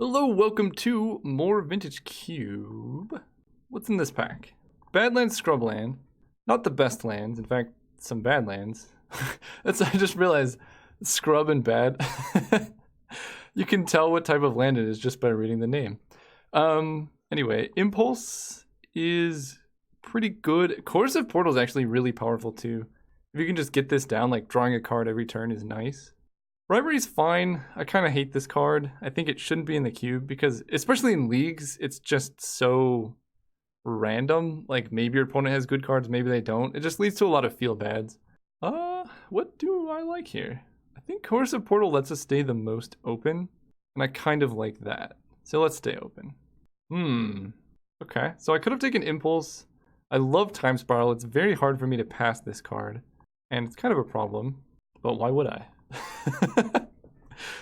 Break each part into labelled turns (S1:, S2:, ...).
S1: Hello, welcome to more Vintage Cube. What's in this pack? Badlands, Scrubland. Not the best lands, in fact, some bad lands. I just realized Scrub and Bad. You can tell what type of land it is just by reading the name. Anyway, Impulse is pretty good. Coercive Portal is actually really powerful too. If you can just get this down, like drawing a card every turn is nice. Rivalry's fine. I kind of hate this card. I think it shouldn't be in the cube because, especially in leagues, it's just so random. Like, maybe your opponent has good cards, maybe they don't. It just leads to a lot of feel bads. What do I like here? I think Coercive Portal lets us stay the most open, and I kind of like that. So let's stay open. Okay, so I could have taken Impulse. I love Time Spiral. It's very hard for me to pass this card, and it's kind of a problem, but why would I?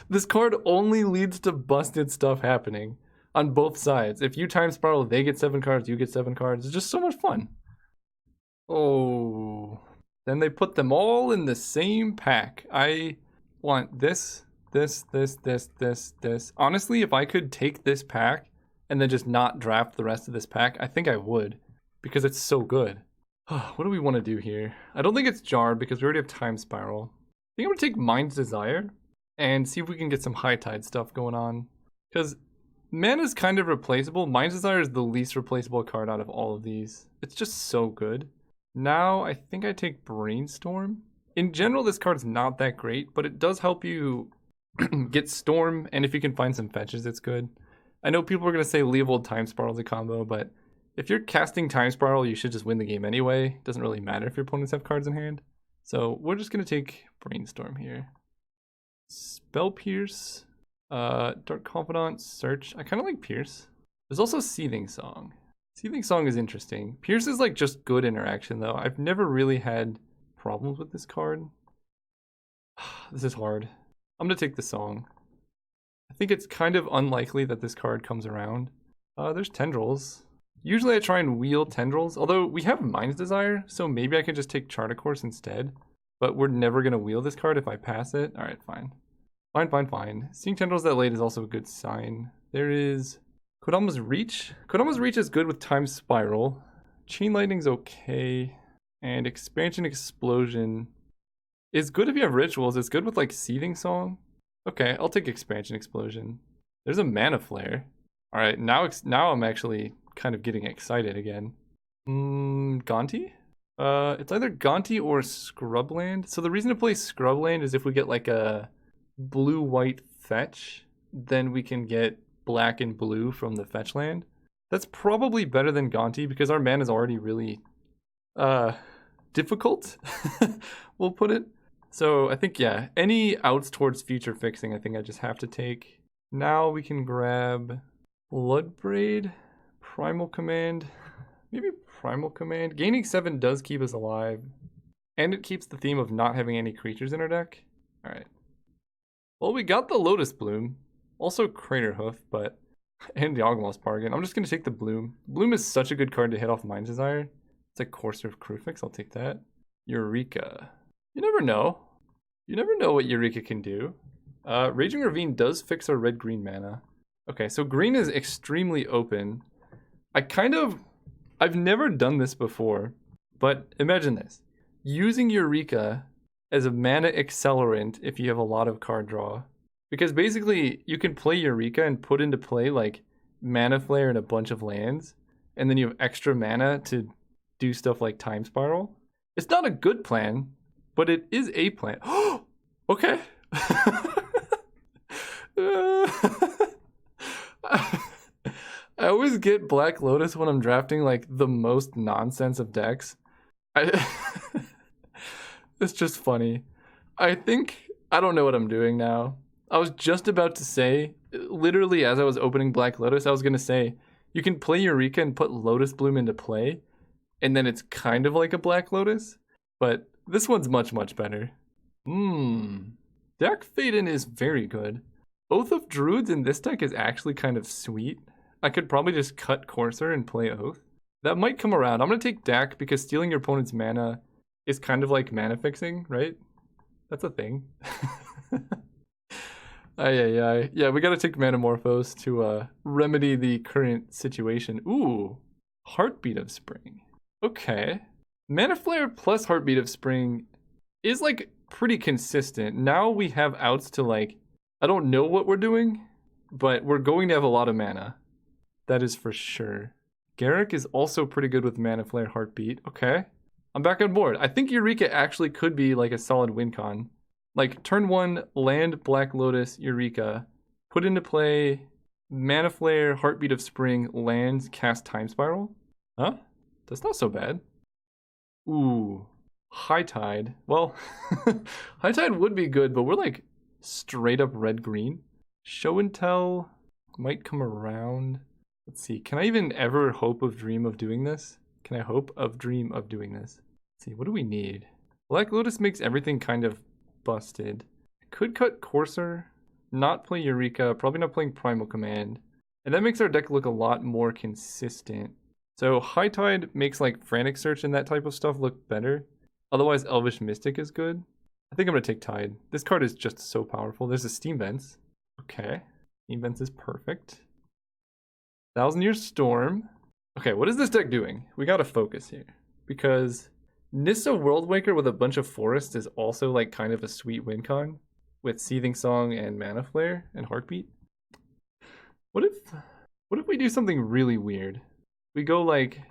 S1: This card only leads to busted stuff happening on both sides. If you Time Spiral, they get 7 cards, you get 7 cards. It's just so much fun. Oh, then they put them all in the same pack. I want this. Honestly, if I could take this pack and then just not draft the rest of this pack, I think I would, because it's so good. What do we want to do here? I don't think it's Jarred because we already have Time Spiral. I think I'm going to take Mind's Desire and see if we can get some High Tide stuff going on. Because Mana's kind of replaceable. Mind's Desire is the least replaceable card out of all of these. It's just so good. Now, I think I take Brainstorm. In general, this card's not that great, but it does help you get Storm, and if you can find some fetches, it's good. I know people are going to say Leovold Time Spiral is a combo, but if you're casting Time Spiral, you should just win the game anyway. It doesn't really matter if your opponents have cards in hand. So we're just going to take Brainstorm here. Spell Pierce, Dark Confidant, Search. I kind of like Pierce. There's also Seething Song. Seething Song is interesting. Pierce is like just good interaction though. I've never really had problems with this card. This is hard. I'm going to take the Song. I think it's kind of unlikely that this card comes around. There's Tendrils. Usually I try and wheel Tendrils, although we have Mind's Desire, so maybe I could just take Chartercourse instead. But we're never going to wheel this card if I pass it. Alright, fine. Fine. Seeing Tendrils that late is also a good sign. There is Kodama's Reach. Kodama's Reach is good with Time Spiral. Chain Lightning's okay. And Expansion Explosion is good if you have Rituals. It's good with like Seething Song. Okay, I'll take Expansion Explosion. There's a Mana Flare. Alright, now I'm actually kind of getting excited again. Gonti? It's either Gonti or Scrubland. So the reason to play Scrubland is if we get like a blue-white fetch, then we can get black and blue from the fetch land. That's probably better than Gonti because our mana is already really difficult, we'll put it. So I think, yeah, any outs towards future fixing, I think I just have to take. Now we can grab Bloodbraid, Primal Command, maybe Primal Command. Gaining 7 does keep us alive, and it keeps the theme of not having any creatures in our deck. Alright. Well, we got the Lotus Bloom, also Crater Hoof, and the Yawgmoth's Bargain. I'm just going to take the Bloom. Bloom is such a good card to hit off Mind's Desire. It's like Courser of Crufix, I'll take that. Eureka. You never know. You never know what Eureka can do. Raging Ravine does fix our red-green mana. Okay, so green is extremely open. I've never done this before, but imagine this. Using Eureka as a mana accelerant if you have a lot of card draw. Because basically, you can play Eureka and put into play like Mana Flare and a bunch of lands, and then you have extra mana to do stuff like Time Spiral. It's not a good plan, but it is a plan. Okay. I always get Black Lotus when I'm drafting like the most nonsense of decks. It's just funny. I don't know what I'm doing now. I was just about to say, literally as I was opening Black Lotus, I was going to say, you can play Eureka and put Lotus Bloom into play, and then it's kind of like a Black Lotus, but this one's much, much better. Deck Fade-In is very good. Oath of Druids in this deck is actually kind of sweet. I could probably just cut Courser and play Oath. That might come around. I'm going to take Dak because stealing your opponent's mana is kind of like mana fixing, right? That's a thing. Yeah, we gotta take Manamorphose to remedy the current situation. Ooh, Heartbeat of Spring. Okay. Mana Flare plus Heartbeat of Spring is like pretty consistent. Now we have outs to like, I don't know what we're doing, but we're going to have a lot of mana. That is for sure. Garruk is also pretty good with Mana Flare Heartbeat. Okay. I'm back on board. I think Eureka actually could be like a solid win con. Like turn 1, land Black Lotus, Eureka, put into play Mana Flare, Heartbeat of Spring, land, cast Time Spiral. Huh? That's not so bad. Ooh, High Tide. Well, High Tide would be good, but we're like straight up red-green. Show and Tell might come around. Let's see, can I even ever hope of dream of doing this? Can I hope of dream of doing this? Let's see, what do we need? Black Lotus makes everything kind of busted. Could cut Courser, not play Eureka, probably not playing Primal Command. And that makes our deck look a lot more consistent. So High Tide makes like Frantic Search and that type of stuff look better. Otherwise Elvish Mystic is good. I think I'm gonna take Tide. This card is just so powerful. There's a Steam Vents. Okay, Steam Vents is perfect. 1,000 Year Storm. Okay, what is this deck doing? We gotta focus here. Because Nissa Worldwaker with a bunch of forests is also like kind of a sweet win con with Seething Song and Mana Flare and Heartbeat. What if we do something really weird? We go like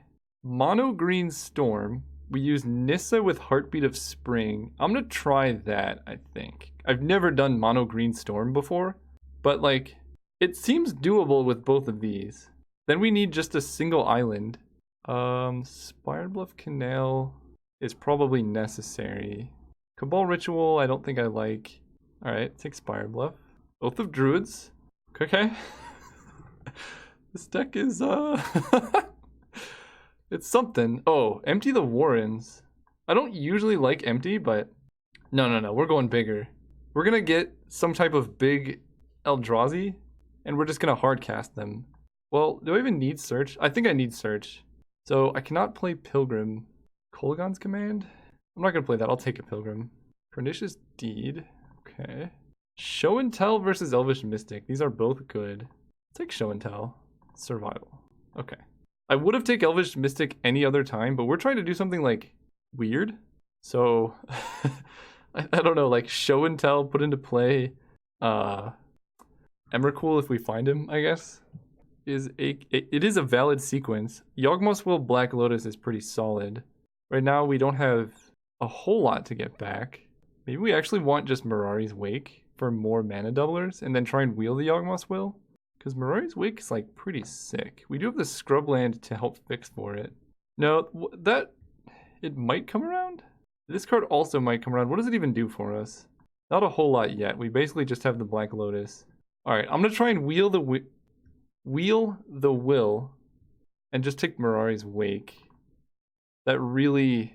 S1: mono green Storm. We use Nissa with Heartbeat of Spring. I'm gonna try that, I think. I've never done mono green Storm before, but like it seems doable with both of these. Then we need just a single island. Spire Bluff Canal is probably necessary. Cabal Ritual, I don't think I like. Alright, take Spire Bluff. Oath of Druids. Okay. This deck is, it's something. Oh, Empty the Warrens. I don't usually like Empty, but no, we're going bigger. We're gonna get some type of big Eldrazi, and we're just gonna hard cast them. Well, do I even need Search? I think I need Search. So I cannot play Pilgrim. Kolaghan's Command? I'm not gonna play that. I'll take a Pilgrim. Pernicious Deed. Okay. Show and Tell versus Elvish Mystic. These are both good. Let's take Show and Tell. Survival. Okay. I would have taken Elvish Mystic any other time, but we're trying to do something like weird. So I don't know, like Show and Tell, put into play Emrakul if we find him, I guess. It is a valid sequence. Yawgmoth's Will Black Lotus is pretty solid. Right now we don't have a whole lot to get back. Maybe we actually want just Mirari's Wake for more mana doublers and then try and wheel the Yawgmoth's Will. Because Mirari's Wake is like pretty sick. We do have the Scrubland to help fix for it. No, it might come around? This card also might come around. What does it even do for us? Not a whole lot yet. We basically just have the Black Lotus. Alright, I'm going to try and wheel the Will and just take Mirari's Wake. That really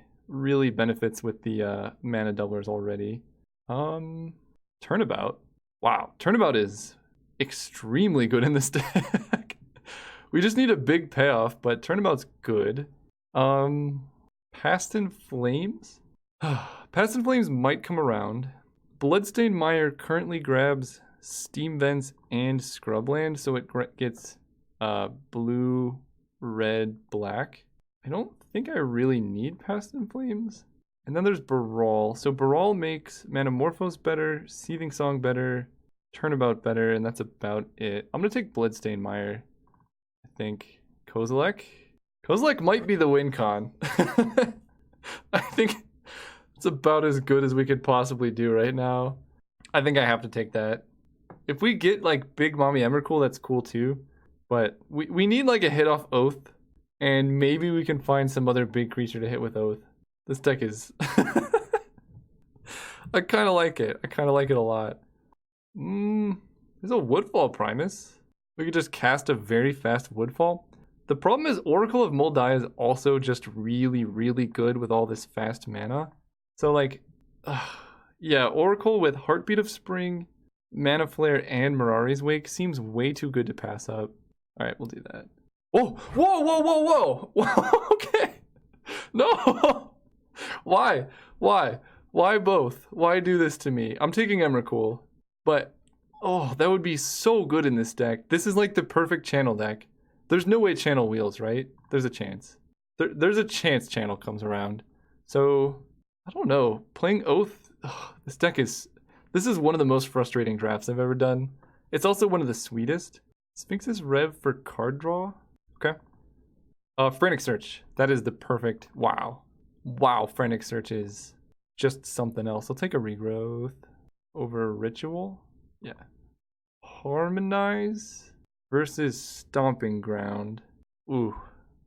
S1: benefits with the mana doublers already. Turnabout. Wow, Turnabout is extremely good in this deck. We just need a big payoff, but Turnabout's good. Past in Flames? Past in Flames might come around. Bloodstained Mire currently grabs Steam Vents and Scrubland, so it gets blue, red, black. I don't think I really need Past in Flames. And then there's Baral. So Baral makes Manamorphose better, Seething Song better, Turnabout better, and that's about it. I'm gonna take Bloodstained Mire, I think. Kozilek? Kozilek might be the win con. I think it's about as good as we could possibly do right now. I think I have to take that. If we get like Big Mommy Emrakul, that's cool too. But we need like a hit off Oath, and maybe we can find some other big creature to hit with Oath. This deck is... I kind of like it. I kind of like it a lot. There's a Woodfall Primus. We could just cast a very fast Woodfall. The problem is Oracle of Moldiah is also just really good with all this fast mana. So like, yeah, Oracle with Heartbeat of Spring, Mana Flare, and Mirari's Wake seems way too good to pass up. All right, we'll do that. Oh, whoa. Okay. No. Why both? Why do this to me? I'm taking Emrakul, but Oh, that would be so good in this deck. This is like the perfect channel deck. There's no way channel wheels, right? There's a chance. There's a chance channel comes around. So, I don't know. Playing Oath, this deck is... This is one of the most frustrating drafts I've ever done. It's also one of the sweetest. Sphinx's Rev for card draw. Okay. Frantic Search. That is the perfect... Wow. Wow, Frantic Search is just something else. I'll take a Regrowth over Ritual. Yeah. Harmonize versus Stomping Ground. Ooh.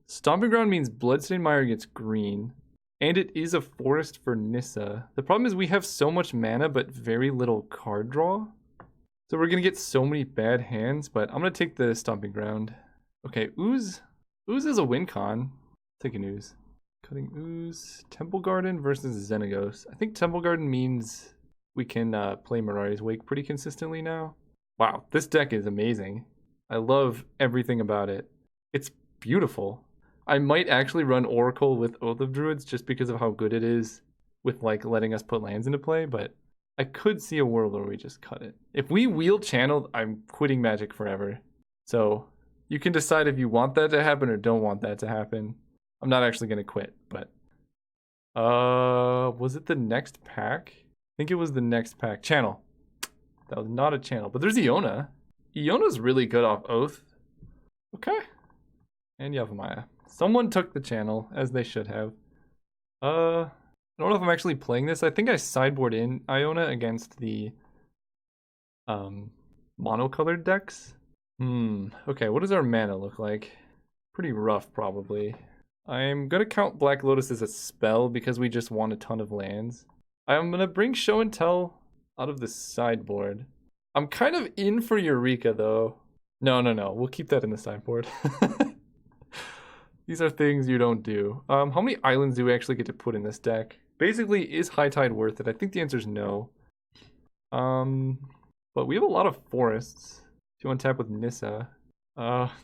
S1: Stomping Ground means Bloodstained Mire gets green. And it is a forest for Nissa. The problem is we have so much mana but very little card draw. So we're going to get so many bad hands, but I'm going to take the Stomping Ground. Okay, Ooze. Ooze is a win con. Take an Ooze. Cutting Ooze. Temple Garden versus Xenagos. I think Temple Garden means we can play Mirari's Wake pretty consistently now. Wow, this deck is amazing. I love everything about it. It's beautiful. I might actually run Oracle with Oath of Druids just because of how good it is with like letting us put lands into play, but I could see a world where we just cut it. If we wheel channeled, I'm quitting Magic forever. So you can decide if you want that to happen or don't want that to happen. I'm not actually going to quit, but was it the next pack? I think it was the next pack. Channel. That was not a channel, but there's Iona. Iona's really good off Oath. Okay. And Yavimaya. Someone took the channel, as they should have. I don't know if I'm actually playing this. I think I sideboard in Iona against the monocolored decks. Okay, what does our mana look like? Pretty rough, probably. I'm gonna count Black Lotus as a spell because we just want a ton of lands. I'm gonna bring Show and Tell out of the sideboard. I'm kind of in for Eureka, though. No. We'll keep that in the sideboard. These are things you don't do. How many islands do we actually get to put in this deck? Basically, is High Tide worth it? I think the answer is no. But we have a lot of forests. Do you untap with Nissa?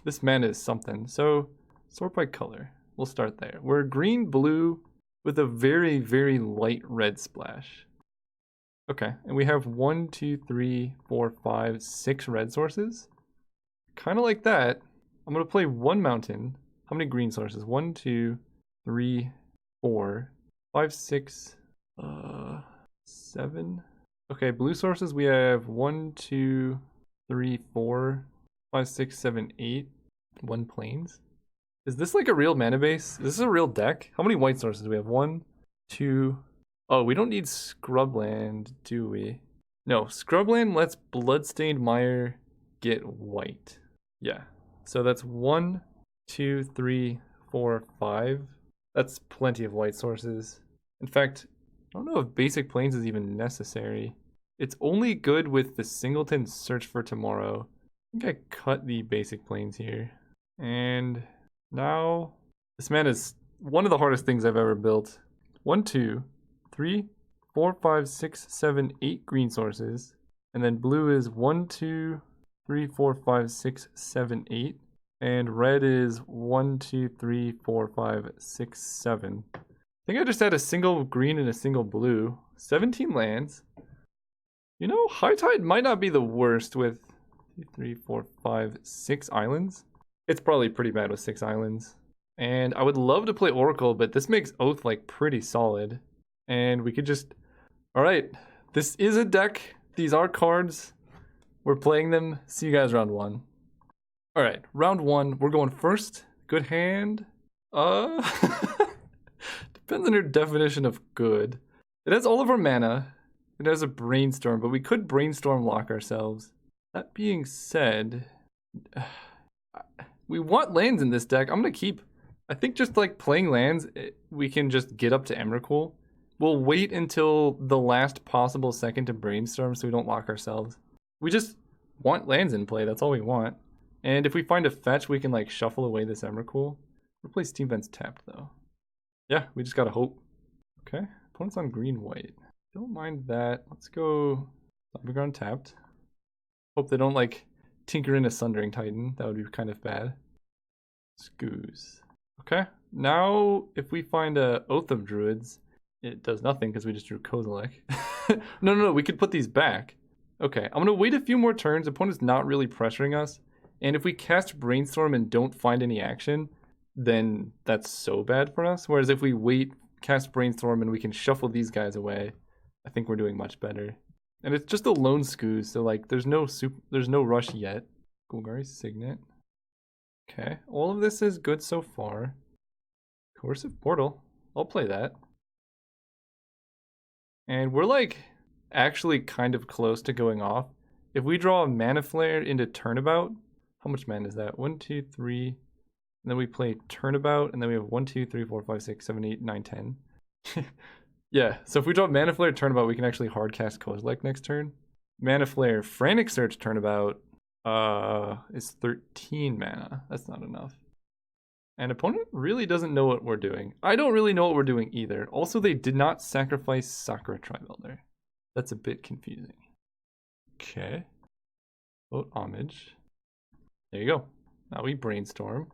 S1: This mana is something. So, sort by color. We'll start there. We're green, blue, with a very, very light red splash. Okay, and we have 1, 2, 3, 4, 5, 6 red sources. Kind of like that. I'm going to play one mountain. How many green sources? 1, 2, 3, 4, 5, 6, 7. Okay, blue sources we have 1, 2, 3, 4, 5, 6, 7, 8. 1 plains. Is this like a real mana base? Is this a real deck? How many white sources do we have? 1, 2. Oh, we don't need Scrubland, do we? No, Scrubland lets Bloodstained Mire get white. Yeah. So that's 1, 2, 3, 4, 5. That's plenty of white sources. In fact, I don't know if Basic Plains is even necessary. It's only good with the Singleton Search for Tomorrow. I think I cut the Basic Plains here. And now, this man is one of the hardest things I've ever built. 1, 2, 3, 4, 5, 6, 7, 8 green sources. And then blue is 1, 2, 3, 4, 5, 6, 7, 8. And red is 1, 2, 3, 4, 5, 6, 7. I think I just had a single green and a single blue. 17 lands. You know, High Tide might not be the worst with 2, 3, 4, 5, 6 islands. It's probably pretty bad with 6 islands. And I would love to play Oracle, but this makes Oath like pretty solid. And we could just... Alright, this is a deck. These are cards. We're playing them. See you guys round 1. Alright, round 1. We're going first. Good hand. Depends on your definition of good. It has all of our mana. It has a Brainstorm, but we could Brainstorm lock ourselves. That being said... we want lands in this deck. I'm going to keep... I think just like playing lands, we can just get up to Emrakul. We'll wait until the last possible second to Brainstorm so we don't lock ourselves. We just want lands in play. That's all we want. And if we find a fetch, we can like shuffle away this Emrakul. We'll play Steam Vents tapped though. Yeah, we just gotta hope. Okay, opponent's on green-white. Don't mind that. Let's go Underground tapped. Hope they don't like tinker in a Sundering Titan. That would be kind of bad. Scoos. Okay, now if we find a Oath of Druids, it does nothing because we just drew Kozilek. No, we could put these back. Okay, I'm gonna wait a few more turns. Opponent's not really pressuring us. And if we cast Brainstorm and don't find any action, then that's so bad for us. Whereas if we wait, cast Brainstorm, and we can shuffle these guys away, I think we're doing much better. And it's just a lone Scooz, so like there's no rush yet. Golgari's Signet. Okay, all of this is good so far. Coercive Portal. I'll play that. And we're like actually kind of close to going off. If we draw a Mana Flare into Turnabout, how much mana is that? 1, 2, 3. And then we play Turnabout, and then we have 1, 2, 3, 4, 5, 6, 7, 8, 9, 10. Yeah, so if we draw Mana Flare Turnabout, we can actually hardcast Kozilek next turn. Mana Flare Frantic Search Turnabout is 13 mana. That's not enough. And opponent really doesn't know what we're doing. I don't really know what we're doing either. Also, they did not sacrifice Sakura Trivelder. That's a bit confusing. Okay. Vote Homage. There you go. Now we Brainstorm.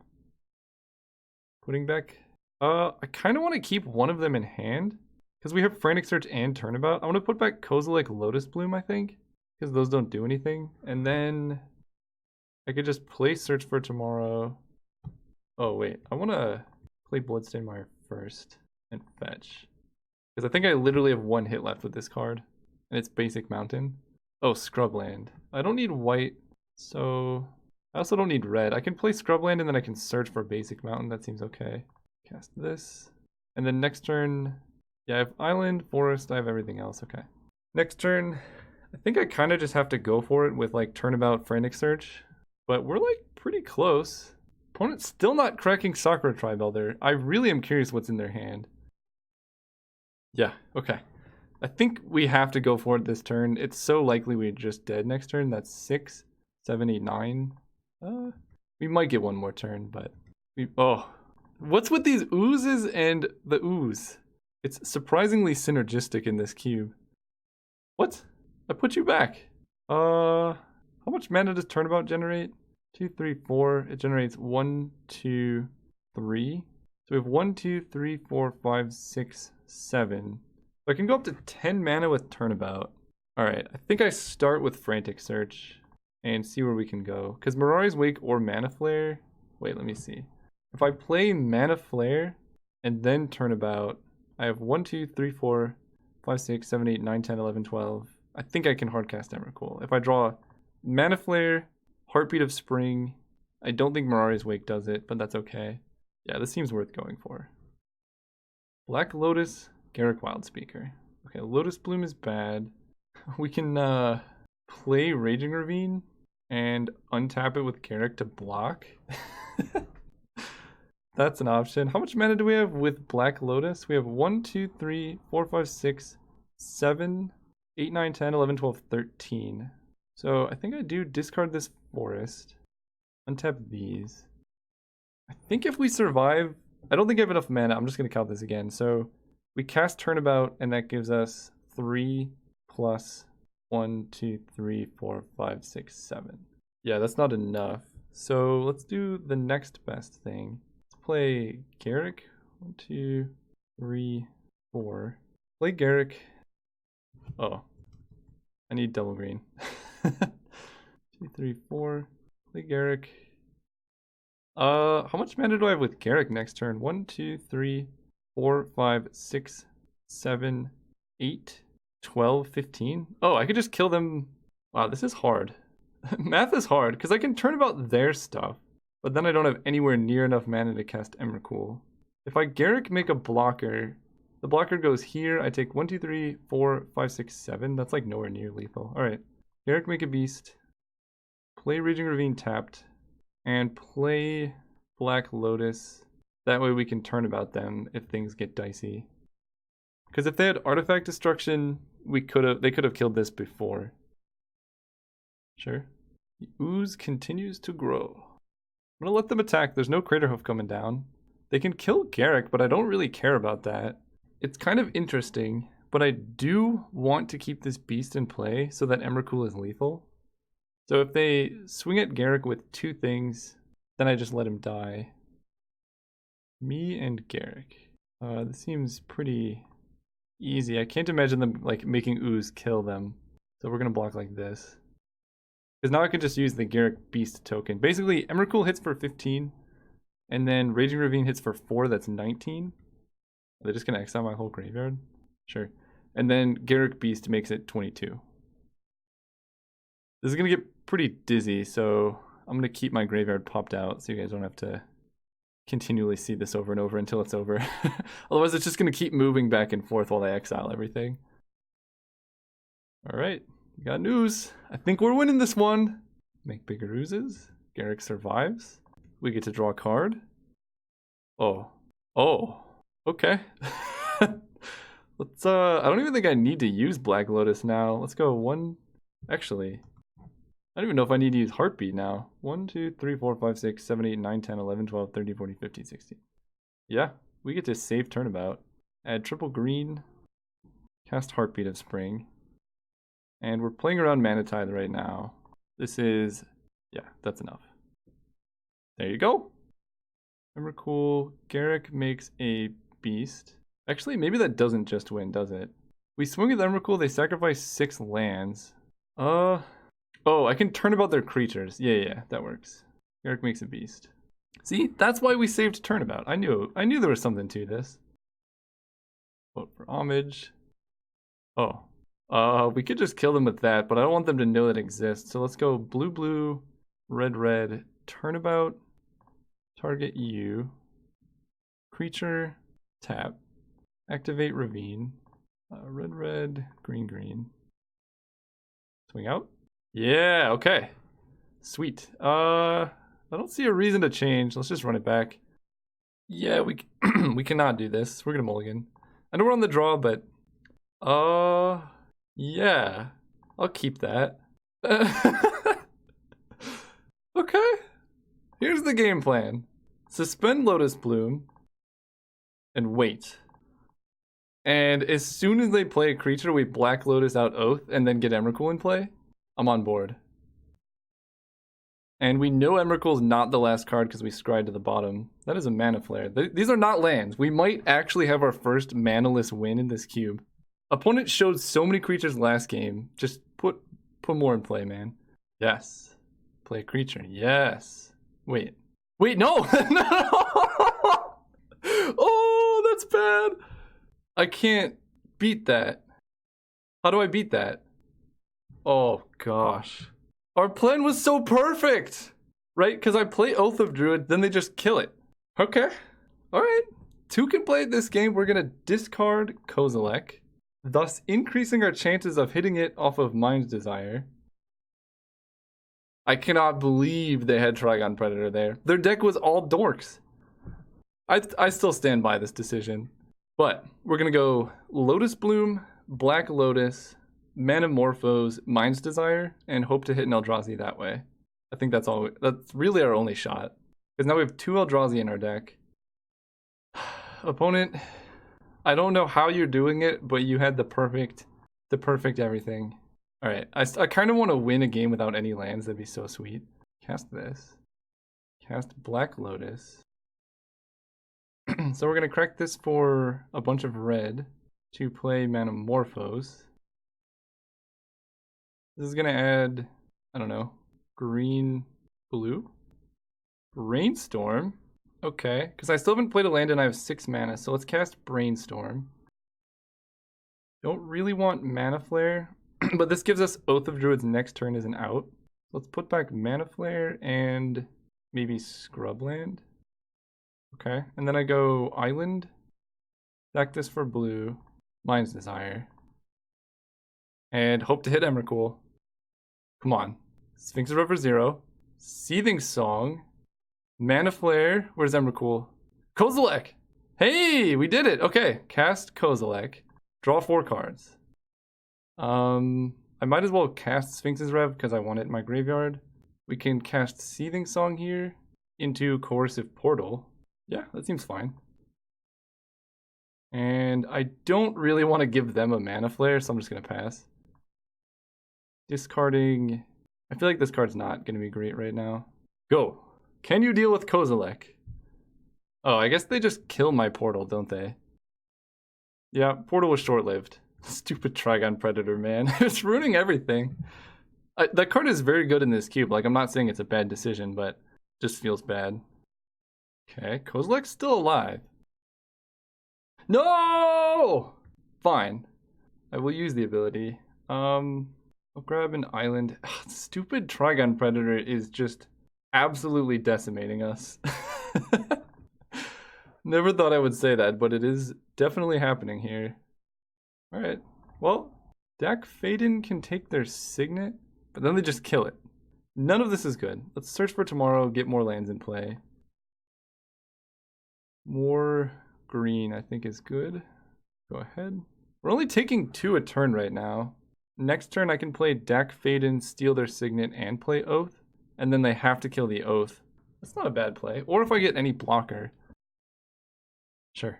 S1: Putting back... I kind of want to keep one of them in hand. Because we have Frantic Search and Turnabout. I want to put back Kozilek Lotus Bloom, I think. Because those don't do anything. And then... I could just play Search for Tomorrow. Oh, wait. I want to play Bloodstained Mire first. And fetch. Because I think I literally have one hit left with this card. And it's Basic Mountain. Oh, Scrubland. I don't need white. So... I also don't need red. I can play Scrubland and then I can search for Basic Mountain. That seems okay. Cast this. And then next turn... Yeah, I have Island, Forest, I have everything else. Okay. Next turn, I think I kind of just have to go for it with like Turnabout, Frantic Search. But we're like pretty close. Opponent's still not cracking Sakura Trivelder. I really am curious what's in their hand. Yeah, okay. I think we have to go for it this turn. It's so likely we're just dead next turn. That's 6, 7, 8, 9. We might get one more turn, but... Oh. What's with these oozes and the ooze? It's surprisingly synergistic in this cube. What? I put you back. How much mana does Turnabout generate? 2, 3, 4. It generates 1, 2, 3. So we have 1, 2, 3, 4, 5, 6, 7. So I can go up to 10 mana with Turnabout. Alright, I think I start with Frantic Search and see where we can go. Because Mirari's Wake or Mana Flare... Wait, let me see. If I play Mana Flare and then Turnabout, I have 1, 2, 3, 4, 5, 6, 7, 8, 9, 10, 11, 12. I think I can hardcast Emrakul. If I draw Mana Flare, Heartbeat of Spring, I don't think Mirari's Wake does it, but that's okay. Yeah, this seems worth going for. Black Lotus, Garruk Wildspeaker. Okay, Lotus Bloom is bad. We can play Raging Ravine and untap it with Garruk to block. That's an option. How much mana do we have with Black Lotus? We have 1, 2, 3, 4, 5, 6, 7, 8, 9, 10, 11, 12, 13. So I think I do discard this forest. Untap these. I think if we survive... I don't think I have enough mana. I'm just going to count this again. So we cast Turnabout, and that gives us 3 plus 1, 2, 3, 4, 5, 6, 7. Yeah, that's not enough. So let's do the next best thing. Play Garruk. 1, 2, 3, 4. Play Garruk. Oh. I need double green. 2, 3, 4. Play Garruk. How much mana do I have with Garruk next turn? 1, 2, 3, 4, 5, 6, 7, 8, 12, 15. Oh, I could just kill them. Wow, this is hard. Math is hard, because I can turn about their stuff. But then I don't have anywhere near enough mana to cast Emrakul. If I Garruk make a blocker, the blocker goes here. I take 1, 2, 3, 4, 5, 6, 7. That's like nowhere near lethal. Alright. Garruk make a beast. Play Raging Ravine tapped. And play Black Lotus. That way we can turn about them if things get dicey. Because if they had Artifact Destruction, they could have killed this before. Sure. The ooze continues to grow. I'm gonna let them attack. There's no Craterhoof coming down. They can kill Garruk, but I don't really care about that. It's kind of interesting, but I do want to keep this beast in play so that Emrakul is lethal. So if they swing at Garruk with 2 things, then I just let him die. Me and Garruk. This seems pretty easy. I can't imagine them like making ooze kill them. So we're gonna block like this. Because now I can just use the Garruk Beast token. Basically, Emrakul hits for 15, and then Raging Ravine hits for 4, that's 19. Are they just gonna exile my whole graveyard? Sure. And then Garruk Beast makes it 22. This is gonna get pretty dizzy, so I'm gonna keep my graveyard popped out so you guys don't have to continually see this over and over until it's over. Otherwise, it's just gonna keep moving back and forth while I exile everything. All right, we got news. I think we're winning this one. Make bigger oozes. Garruk survives. We get to draw a card. Oh, okay. Let's I don't even think I need to use Black Lotus now. Let's go one. Actually, I don't even know if I need to use Heartbeat now. 1, 2, 3, 4, 5, 6, 7, 8, 9, 10, 11, 12, 13, 14, 15, 16. Yeah, we get to save turnabout. Add triple green. Cast Heartbeat of Spring. And we're playing around Mana Tithe right now. This is, yeah, that's enough. There you go. Emrakul. Garruk makes a beast. Actually, maybe that doesn't just win, does it? We swing with Emrakul, they sacrifice 6 lands. Oh, I can turn about their creatures. Yeah, that works. Garruk makes a beast. See, that's why we saved turnabout. I knew there was something to this. Vote for homage. Oh, we could just kill them with that, but I don't want them to know that exists. So let's go blue, red, turnabout, target you, creature, tap, activate ravine, red, green. Swing out. Yeah, okay. Sweet. I don't see a reason to change. Let's just run it back. Yeah, we we cannot do this. We're gonna mulligan. I know we're on the draw, but yeah, I'll keep that. Okay. Here's the game plan. Suspend Lotus Bloom and wait. And as soon as they play a creature, we Black Lotus out Oath and then get Emrakul in play. I'm on board. And we know Emrakul's not the last card because we scried to the bottom. That is a Mana Flare. These are not lands. We might actually have our first manaless win in this cube. Opponent showed so many creatures last game. Just put more in play, man. Yes. Play a creature. Yes. Wait, no! No! Oh, that's bad. I can't beat that. How do I beat that? Oh, gosh. Our plan was so perfect! Right? Because I play Oath of Druid, then they just kill it. Okay. Alright. 2 can play this game. We're going to discard Kozilek, thus increasing our chances of hitting it off of Mind's Desire. I cannot believe they had Trigon Predator there. Their deck was all dorks. I still stand by this decision. But we're going to go Lotus Bloom, Black Lotus, Manamorphose, Mind's Desire, and hope to hit an Eldrazi that way. I think that's all. That's really our only shot. Because now we have 2 Eldrazi in our deck. Opponent, I don't know how you're doing it, but you had the perfect everything. All right, I kind of want to win a game without any lands. That'd be so sweet. Cast this. Cast Black Lotus. So we're gonna crack this for a bunch of red to play Manamorphose. This is gonna add, I don't know, green, blue, Brainstorm. Okay, because I still haven't played a land and I have 6 mana, so let's cast Brainstorm. Don't really want Mana Flare, but this gives us Oath of Druid's next turn as an out. Let's put back Mana Flare and maybe Scrubland. Okay, and then I go Island, sack this for blue, Mind's Desire, and hope to hit Emrakul. Come on. Sphinx of River 0, Seething Song, Mana Flare, where's Emrakul? Kozilek! Hey, we did it! Okay, cast Kozilek, draw 4 cards. I might as well cast Sphinx's Rev because I want it in my graveyard. We can cast Seething Song here into Coercive Portal. Yeah, that seems fine. And I don't really want to give them a Mana Flare, so I'm just going to pass. Discarding. I feel like this card's not going to be great right now. Go. Can you deal with Kozilek? Oh, I guess they just kill my portal, don't they? Yeah, portal was short-lived. Stupid Trigon Predator, man. It's ruining everything. That card is very good in this cube. Like, I'm not saying it's a bad decision, but just feels bad. Okay, Kozilek's still alive. No! Fine. I will use the ability. I'll grab an island. Ugh, stupid Trigon Predator is just absolutely decimating us. Never thought I would say that, but it is definitely happening here. Alright, well, Dak Faden can take their Signet, but then they just kill it. None of this is good. Let's search for tomorrow, get more lands in play. More green, I think, is good. Go ahead. We're only taking 2 a turn right now. Next turn, I can play Dak Faden, steal their Signet, and play Oath. And then they have to kill the Oath. That's not a bad play. Or if I get any blocker. Sure.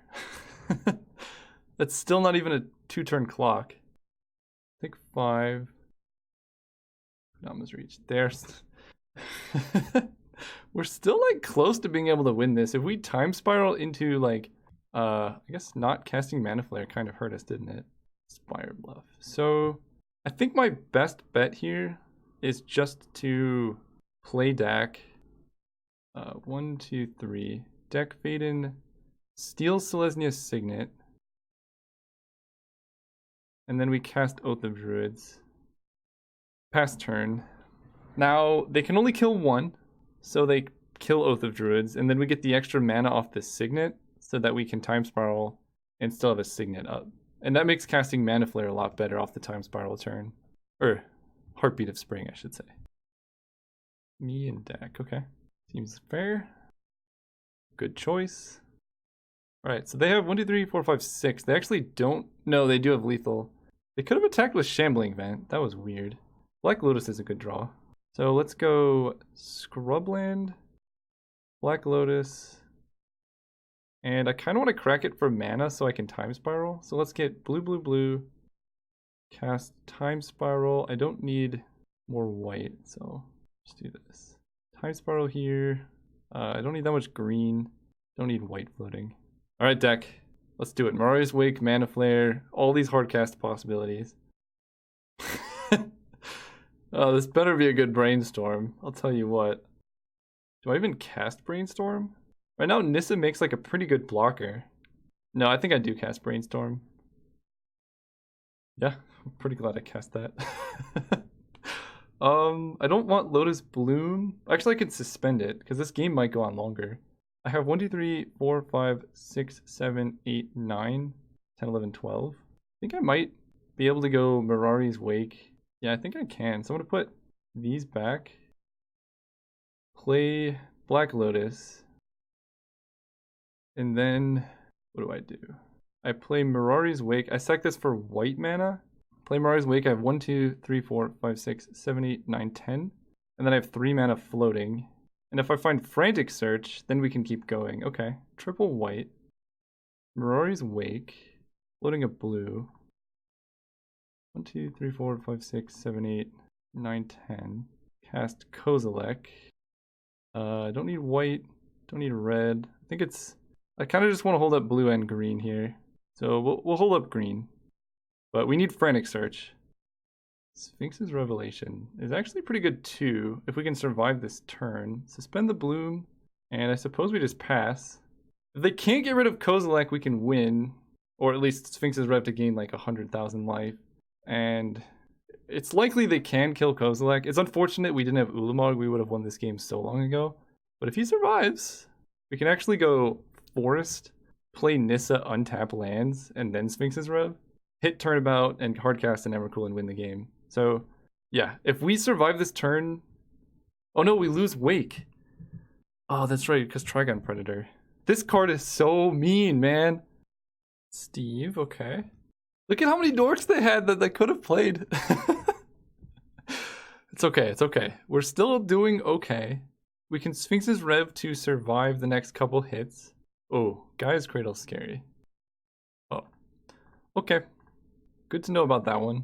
S1: That's still not even a 2-turn clock. I think 5. Nama's reach. There's. We're still like close to being able to win this. If we time spiral into like, I guess not casting Mana Flare kind of hurt us, didn't it? Spire Bluff. So I think my best bet here is just to play Dak. 1, 2, 3. Dak Faden, steal Selesnia's Signet. And then we cast Oath of Druids. Pass turn. Now, they can only kill 1, so they kill Oath of Druids, and then we get the extra mana off the Signet, so that we can Time Spiral and still have a Signet up. And that makes casting Mana Flare a lot better off the Time Spiral turn. Or, Heartbeat of Spring, I should say. Me and Dak, okay. Seems fair. Good choice. Alright, so they have 1, 2, 3, 4, 5, 6. They actually don't... No, they do have lethal. They could have attacked with Shambling Vent. That was weird. Black Lotus is a good draw. So let's go Scrubland, Black Lotus, and I kind of want to crack it for mana so I can Time Spiral. So let's get blue, blue, blue, cast Time Spiral. I don't need more white, so just do this. Time Spiral here. I don't need that much green. Don't need white floating. All right, deck. Let's do it. Mirari's Wake, Mana Flare, all these hard cast possibilities. Oh, this better be a good Brainstorm. I'll tell you what. Do I even cast Brainstorm? Right now, Nissa makes like a pretty good blocker. No, I think I do cast Brainstorm. Yeah, I'm pretty glad I cast that. I don't want Lotus Bloom. Actually, I could suspend it because this game might go on longer. I have 1, 2, 3, 4, 5, 6, 7, 8, 9, 10, 11, 12. I think I might be able to go Mirari's Wake. Yeah, I think I can. So I'm going to put these back. Play Black Lotus. And then, what do I do? I play Mirari's Wake. I sack this for white mana. Play Mirari's Wake. I have 1, 2, 3, 4, 5, 6, 7, 8, 9, 10. And then I have 3 mana floating. And if I find Frantic Search, then we can keep going. Okay. Triple white. Mirari's Wake. Floating a blue. 1, 2, 3, 4, 5, 6, 7, 8, 9, 10. Cast Kozilek. I don't need white. Don't need red. I think it's... I kind of just want to hold up blue and green here. So we'll hold up green. But we need Frantic Search. Sphinx's Revelation is actually pretty good too, if we can survive this turn. Suspend the Bloom, and I suppose we just pass. If they can't get rid of Kozilek, we can win. Or at least Sphinx's Rev to gain like 100,000 life. And it's likely they can kill Kozilek. It's unfortunate we didn't have Ulamog. We would have won this game so long ago. But if he survives, we can actually go Forest, play Nissa, untap lands, and then Sphinx's Rev. Hit Turnabout and hardcast and Emrakul and win the game. So, yeah, if we survive this turn... Oh no, we lose Wake. Oh, that's right, because Trigon Predator. This card is so mean, man. Steve, okay. Look at how many dorks they had that they could have played. It's okay, it's okay. We're still doing okay. We can Sphinx's Rev to survive the next couple hits. Oh, Gaia's Cradle's scary. Oh, okay. Good to know about that one.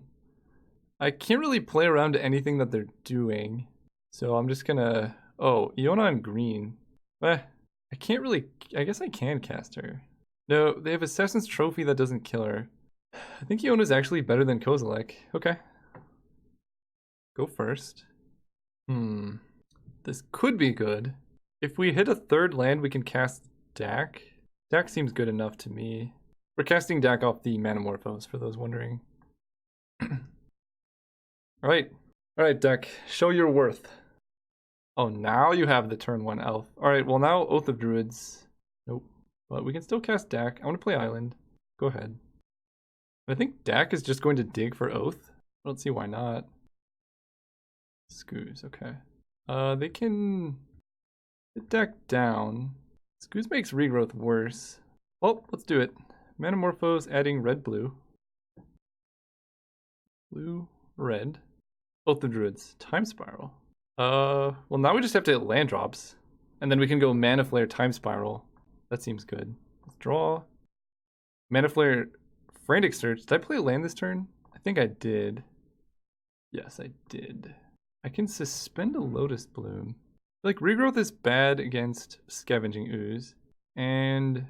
S1: I can't really play around to anything that they're doing. So I'm just gonna... Oh, Iona on green. I can't really... I guess I can cast her. No, they have Assassin's Trophy that doesn't kill her. I think Iona's actually better than Kozilek. Okay. Go first. This could be good. If we hit a third land, we can cast Dak. Dak seems good enough to me. We're casting Dak off the Manamorphose, for those wondering. Alright. Alright, Dak. Show your worth. Oh, now you have the turn 1 elf. Alright, well now Oath of Druids. Nope. But we can still cast Dak. I want to play Island. Go ahead. I think Dak is just going to dig for Oath. I don't see why not. Scoos, okay. They can hit Dak down. Scoos makes regrowth worse. Well, let's do it. Manamorphose adding red-blue. Blue-red. Oath of Druids. Time Spiral. Well now we just have to hit land drops. And then we can go Mana Flare Time Spiral. That seems good. Let's draw. Mana Flare Frantic Search. Did I play a land this turn? I think I did. Yes, I did. I can suspend a Lotus Bloom. Like, regrowth is bad against Scavenging Ooze. And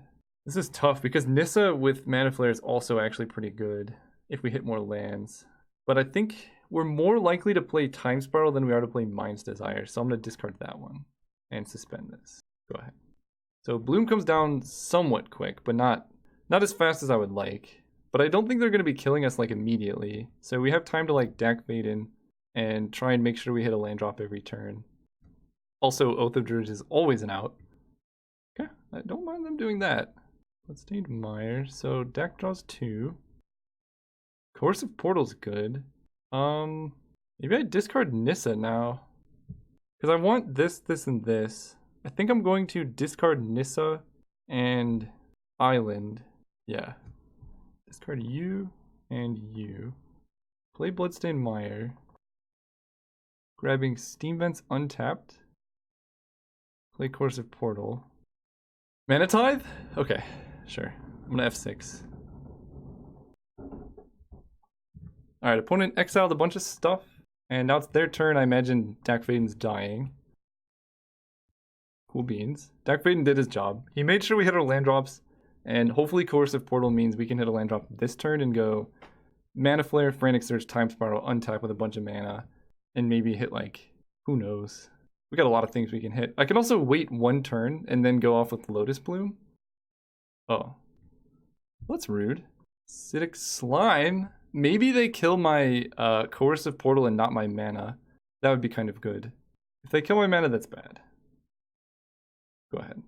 S1: this is tough because Nissa with Mana Flare is also actually pretty good if we hit more lands. But I think we're more likely to play Time Spiral than we are to play Mind's Desire. So I'm going to discard that one and suspend this. Go ahead. So Bloom comes down somewhat quick, but not as fast as I would like. But I don't think they're going to be killing us like immediately. So we have time to like Dak Fade in and try and make sure we hit a land drop every turn. Also, Oath of Druids is always an out. Okay, I don't mind them doing that. Bloodstained Mire. So Dak draws 2. Coercive Portal's good. Maybe I discard Nissa now. Because I want this, this, and this. I think I'm going to discard Nissa and Island. Yeah. Discard you and you. Play Bloodstained Mire. Grabbing Steam Vents untapped. Play Coercive Portal. Mana Tithe? Okay, sure. I'm gonna F6. Alright, opponent exiled a bunch of stuff. And now it's their turn. I imagine Dak Faden's dying. Cool beans. Dak Faden did his job. He made sure we hit our land drops. And hopefully Coercive Portal means we can hit a land drop this turn and go Mana Flare, Frantic Search, Time Spiral, untap with a bunch of mana. And maybe hit like, who knows. We got a lot of things we can hit. I can also wait one turn and then go off with Lotus Bloom. Oh. That's rude. Acidic Slime. Maybe they kill my Coercive Portal and not my mana. That would be kind of good. If they kill my mana, that's bad. Go ahead.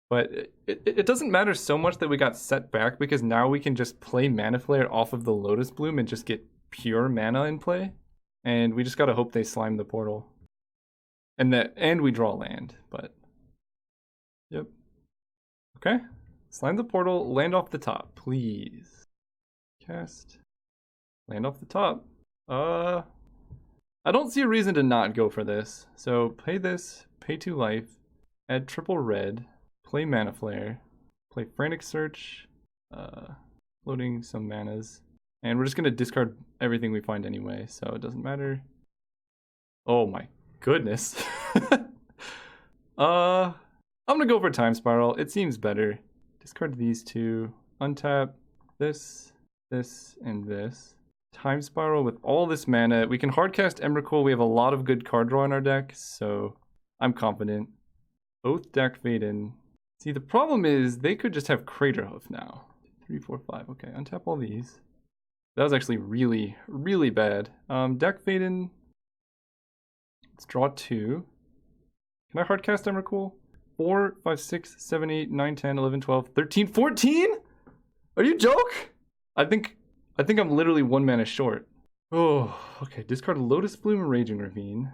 S1: But it doesn't matter so much that we got set back because now we can just play Mana Flare off of the Lotus Bloom and just get pure mana in play. And we just gotta hope they slime the portal. And we draw land, but yep. Okay. Slime the portal, land off the top, please. Cast. Land off the top. I don't see a reason to not go for this. So pay this, pay 2 life, add triple red, play Mana Flare, play Frantic Search, loading some manas. And we're just gonna discard everything we find anyway, so it doesn't matter. Oh my goodness. I'm gonna go for Time Spiral. It seems better. Discard these 2. Untap this, this, and this. Time Spiral with all this mana. We can hardcast Emrakul. We have a lot of good card draw in our deck, so I'm confident. Oath Dak Faden. See, the problem is they could just have Craterhoof now. 3, 4, 5. Okay, untap all these. That was actually really, really bad. Dak Faden. Let's draw 2. Can I hardcast Emrakul? 4, 5, 6, 7, 8, 9, 10, 11, 12, 13, 14? Are you joke? I think I'm literally 1 mana short. Oh, okay. Discard Lotus Bloom and Raging Ravine.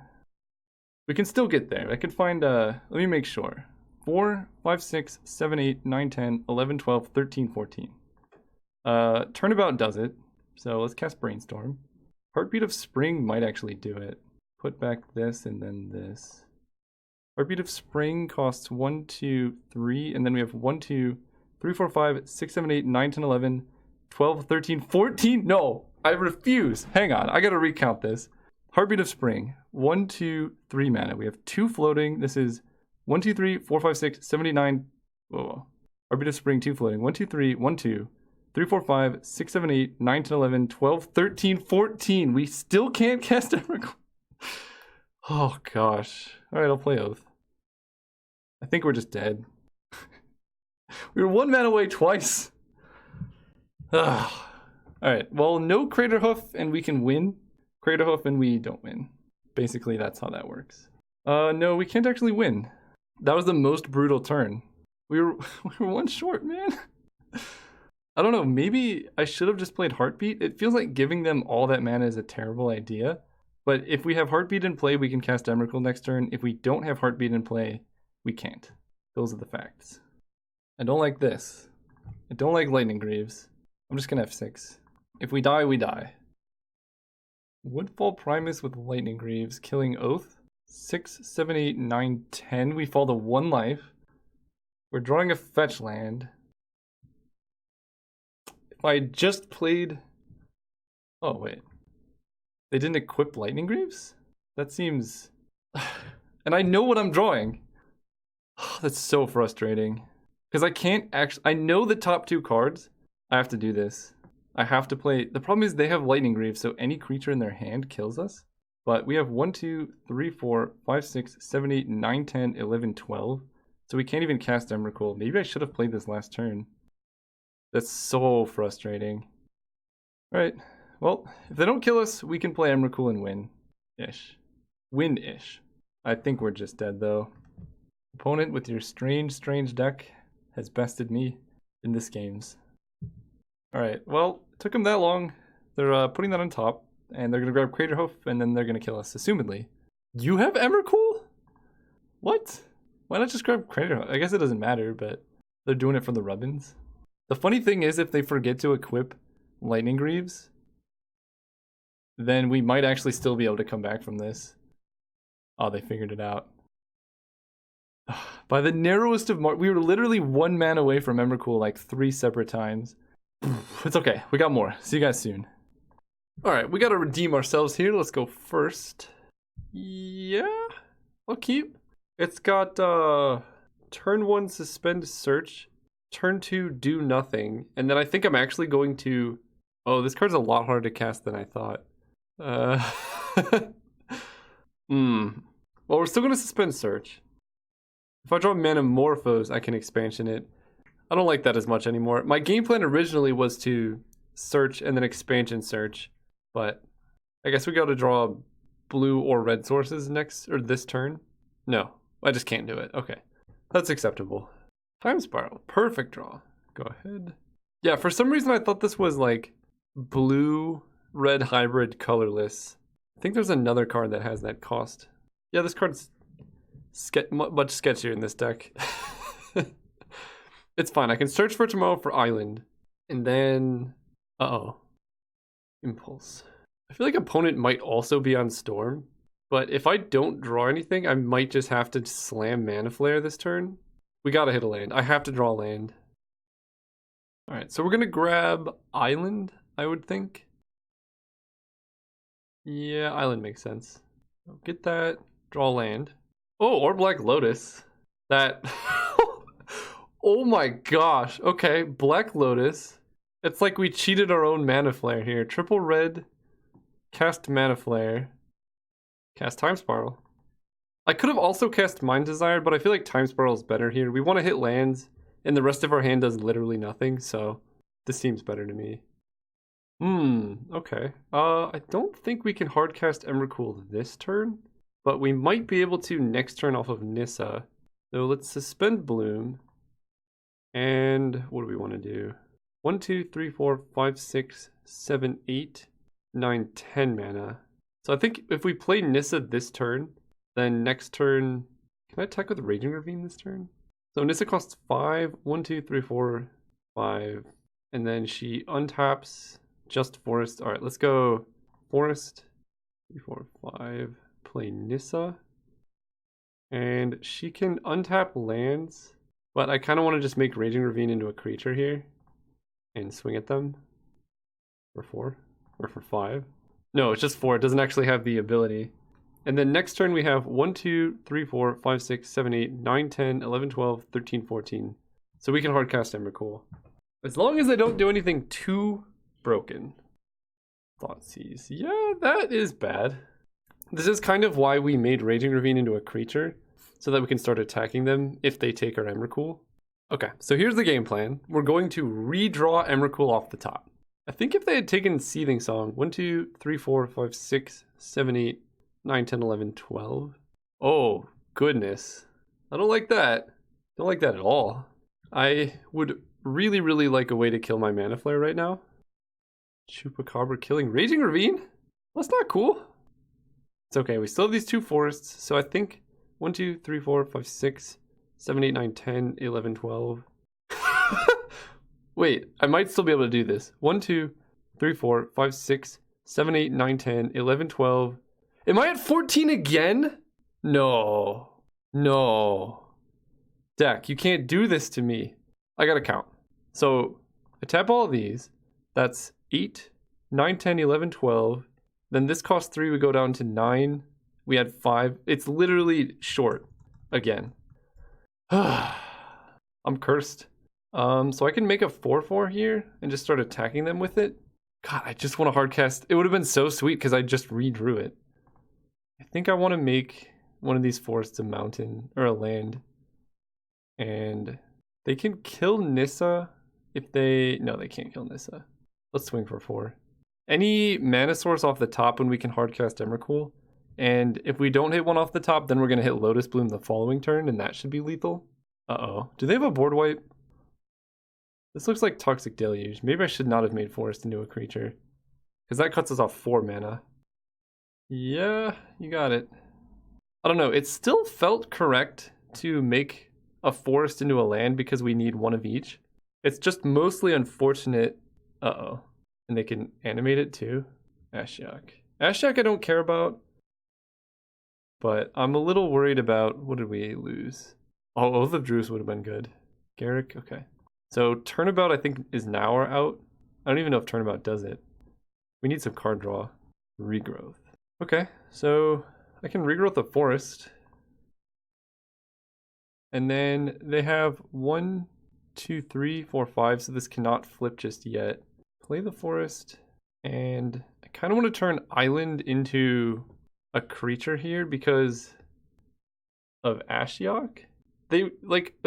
S1: We can still get there. I can find, let me make sure. 4, 5, 6, 7, 8, 9, 10, 11, 12, 13, 14. Turnabout does it. So let's cast Brainstorm. Heartbeat of Spring might actually do it. Put back this and then this. Heartbeat of Spring costs 1, 2, 3, and then we have 1, 2, 3, 4, 5, 6, 7, 8, 9, 10, 11, 12, 13, 14. No, I refuse. Hang on, I gotta recount this. Heartbeat of Spring, 1, 2, 3 mana. We have 2 floating. This is 1, 2, 3, 4, 5, 6, 7, 8, 9. Whoa. Heartbeat of Spring, 2 floating. 1, 2, 3, 1, 2. 3, 4, 5, 6, 7, 8, 9, 10, 11, 12, 13, 14. We still can't cast Emrakul. Oh gosh. Alright, I'll play Oath. I think we're just dead. We were 1 mana away twice. Alright, well, no Crater Hoof and we can win. Crater Hoof and we don't win. Basically, that's how that works. No, we can't actually win. That was the most brutal turn. We were 1 short, man. I don't know, maybe I should have just played Heartbeat. It feels like giving them all that mana is a terrible idea. But if we have Heartbeat in play, we can cast Emrakul next turn. If we don't have Heartbeat in play, we can't. Those are the facts. I don't like this. I don't like Lightning Greaves. I'm just gonna F6. If we die, we die. Woodfall Primus with Lightning Greaves, killing Oath. 6, 7, 8, 9, 10. We fall to 1 life. We're drawing a fetch land. If I just played... Oh, wait. They didn't equip Lightning Greaves? That seems... And I know what I'm drawing. That's so frustrating. Because I can't actually... I know the top 2 cards. I have to do this. I have to play... The problem is they have Lightning Greaves, so any creature in their hand kills us. But we have 1, 2, 3, 4, 5, 6, 7, 8, 9, 10, 11, 12. So we can't even cast Emrakul. Maybe I should have played this last turn. That's so frustrating. Alright, well, if they don't kill us, we can play Emrakul and win-ish. Win-ish. I think we're just dead, though. Opponent with your strange deck has bested me in this games. Alright, well, it took them that long. They're putting that on top, and they're going to grab Crater Hoof, and then they're going to kill us, assumedly. You have Emrakul? What? Why not just grab Crater Hoof? I guess it doesn't matter, but they're doing it for the Rubbins. The funny thing is, if they forget to equip Lightning Greaves, then we might actually still be able to come back from this. Oh, they figured it out. By the narrowest of we were literally 1 mana away from Emrakul like 3 separate times. It's okay, we got more. See you guys soon. Alright, we gotta redeem ourselves here. Let's go first. Yeah, I'll keep. It's got turn 1 suspend search, turn 2 do nothing, and then I think I'm actually going to... Oh, this card's a lot harder to cast than I thought. Well, we're still gonna suspend search. If I draw Manamorphose, I can expansion it. I don't like that as much anymore. My game plan originally was to search and then expansion search, but I guess we gotta draw blue or red sources next, or this turn. No, I just can't do it. Okay, that's acceptable. Time Spiral, perfect draw. Go ahead. Yeah, for some reason I thought this was like blue-red hybrid colorless. I think there's another card that has that cost. Yeah, this card's much sketchier in this deck. It's fine. I can search for tomorrow for Island. And then... Uh-oh. Impulse. I feel like opponent might also be on Storm. But if I don't draw anything, I might just have to slam Mana Flare this turn. We gotta hit a land. I have to draw land. Alright, so we're gonna grab Island, I would think. Yeah, Island makes sense. Get that. Draw land. Oh, or Black Lotus. That... Oh my gosh. Okay, Black Lotus. It's like we cheated our own Mana Flare here. Triple red, cast Mana Flare, cast Time Spiral. I could have also cast Mind Desire, but I feel like Time Spiral is better here. We want to hit lands, and the rest of our hand does literally nothing, so this seems better to me. Okay. I don't think we can hardcast Emrakul this turn, but we might be able to next turn off of Nissa. So let's suspend Bloom. And what do we want to do? 1, 2, 3, 4, 5, 6, 7, 8, 9, 10 mana. So I think if we play Nissa this turn, then next turn... Can I attack with Raging Ravine this turn? So Nissa costs 5, 1, 2, 3, 4, 5. And then she untaps just Forest. Alright, let's go Forest. 3, 4, 5. Play Nissa. And she can untap lands. But I kind of want to just make Raging Ravine into a creature here. And swing at them. For 4? Or for 5? No, it's just 4. It doesn't actually have the ability. And then next turn we have 1, 2, 3, 4, 5, 6, 7, 8, 9, 10, 11, 12, 13, 14. So we can hardcast Emrakul. As long as I don't do anything too broken. Thoughtseize. Yeah, that is bad. This is kind of why we made Raging Ravine into a creature, so that we can start attacking them if they take our Emrakul. Okay, so here's the game plan. We're going to redraw Emrakul off the top. I think if they had taken Seething Song, 1, 2, 3, 4, 5, 6, 7, 8, 9, 10, 11, 12. Oh, goodness. I don't like that. Don't like that at all. I would really, really like a way to kill my Mana Flare right now. Chupacabra killing Raging Ravine? That's not cool. It's okay, we still have these 2 forests, so I think 1, 2, 3, 4, 5, 6, 7, 8, 9, 10, 11, 12. Wait, I might still be able to do this. 1, 2, 3, 4, 5, 6, 7, 8, 9, 10, 11, 12. Am I at 14 again? No. No. Deck, you can't do this to me. I gotta count. So, I tap all of these. That's 8, 9, 10, 11, 12. Then this costs 3, we go down to 9. We had 5. It's literally short again. I'm cursed. So I can make a 4/4 here and just start attacking them with it. God, I just want to hardcast. It would have been so sweet because I just redrew it. I think I want to make one of these forests a mountain or a land. And they can kill Nissa if they... No, they can't kill Nissa. Let's swing for 4. Any mana source off the top when we can hardcast Emrakul. And if we don't hit one off the top, then we're going to hit Lotus Bloom the following turn, and that should be lethal. Uh-oh. Do they have a board wipe? This looks like Toxic Deluge. Maybe I should not have made Forest into a creature. Because that cuts us off 4 mana. Yeah, you got it. I don't know. It still felt correct to make a Forest into a land because we need one of each. It's just mostly unfortunate. Uh-oh. And they can animate it too. Ashiok. Ashiok I don't care about. But I'm a little worried about... What did we lose? Oh, Oath of Druce would have been good. Garrick, okay. So Turnabout I think is now or out. I don't even know if Turnabout does it. We need some card draw. Regrowth. Okay, so I can regrowth the forest. And then they have 1, 2, 3, 4, 5, so this cannot flip just yet. Play the forest, and I kind of want to turn Island into a creature here because of Ashiok. They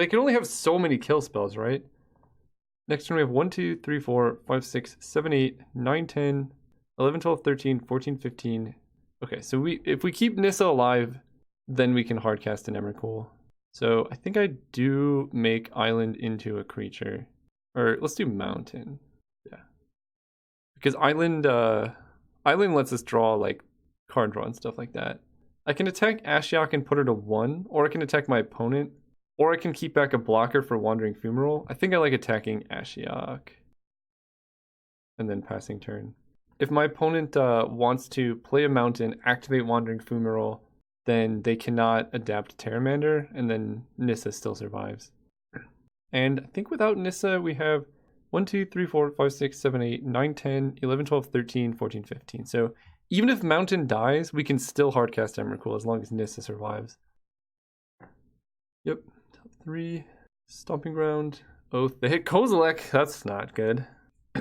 S1: can only have so many kill spells, right? Next turn we have 1, 2, 3, 4, 5, 6, 7, 8, 9, 10, 11, 12, 13, 14, 15. Okay, so if we keep Nissa alive, then we can hardcast an Emrakul. So I think I do make Island into a creature. Or let's do Mountain. Yeah. Because Island lets us draw like card draw and stuff like that. I can attack Ashiok and put her to 1, or I can attack my opponent. Or I can keep back a blocker for Wandering Fumarole. I think I like attacking Ashiok. And then passing turn. If my opponent wants to play a mountain, activate Wandering Fumarole, then they cannot adapt Terramander, and then Nissa still survives. And I think without Nissa, we have 1, 2, 3, 4, 5, 6, 7, 8, 9, 10, 11, 12, 13, 14, 15. So even if Mountain dies, we can still hardcast Emrakul as long as Nissa survives. Yep. 3, Stomping Ground, Oath. They hit Kozilek. That's not good.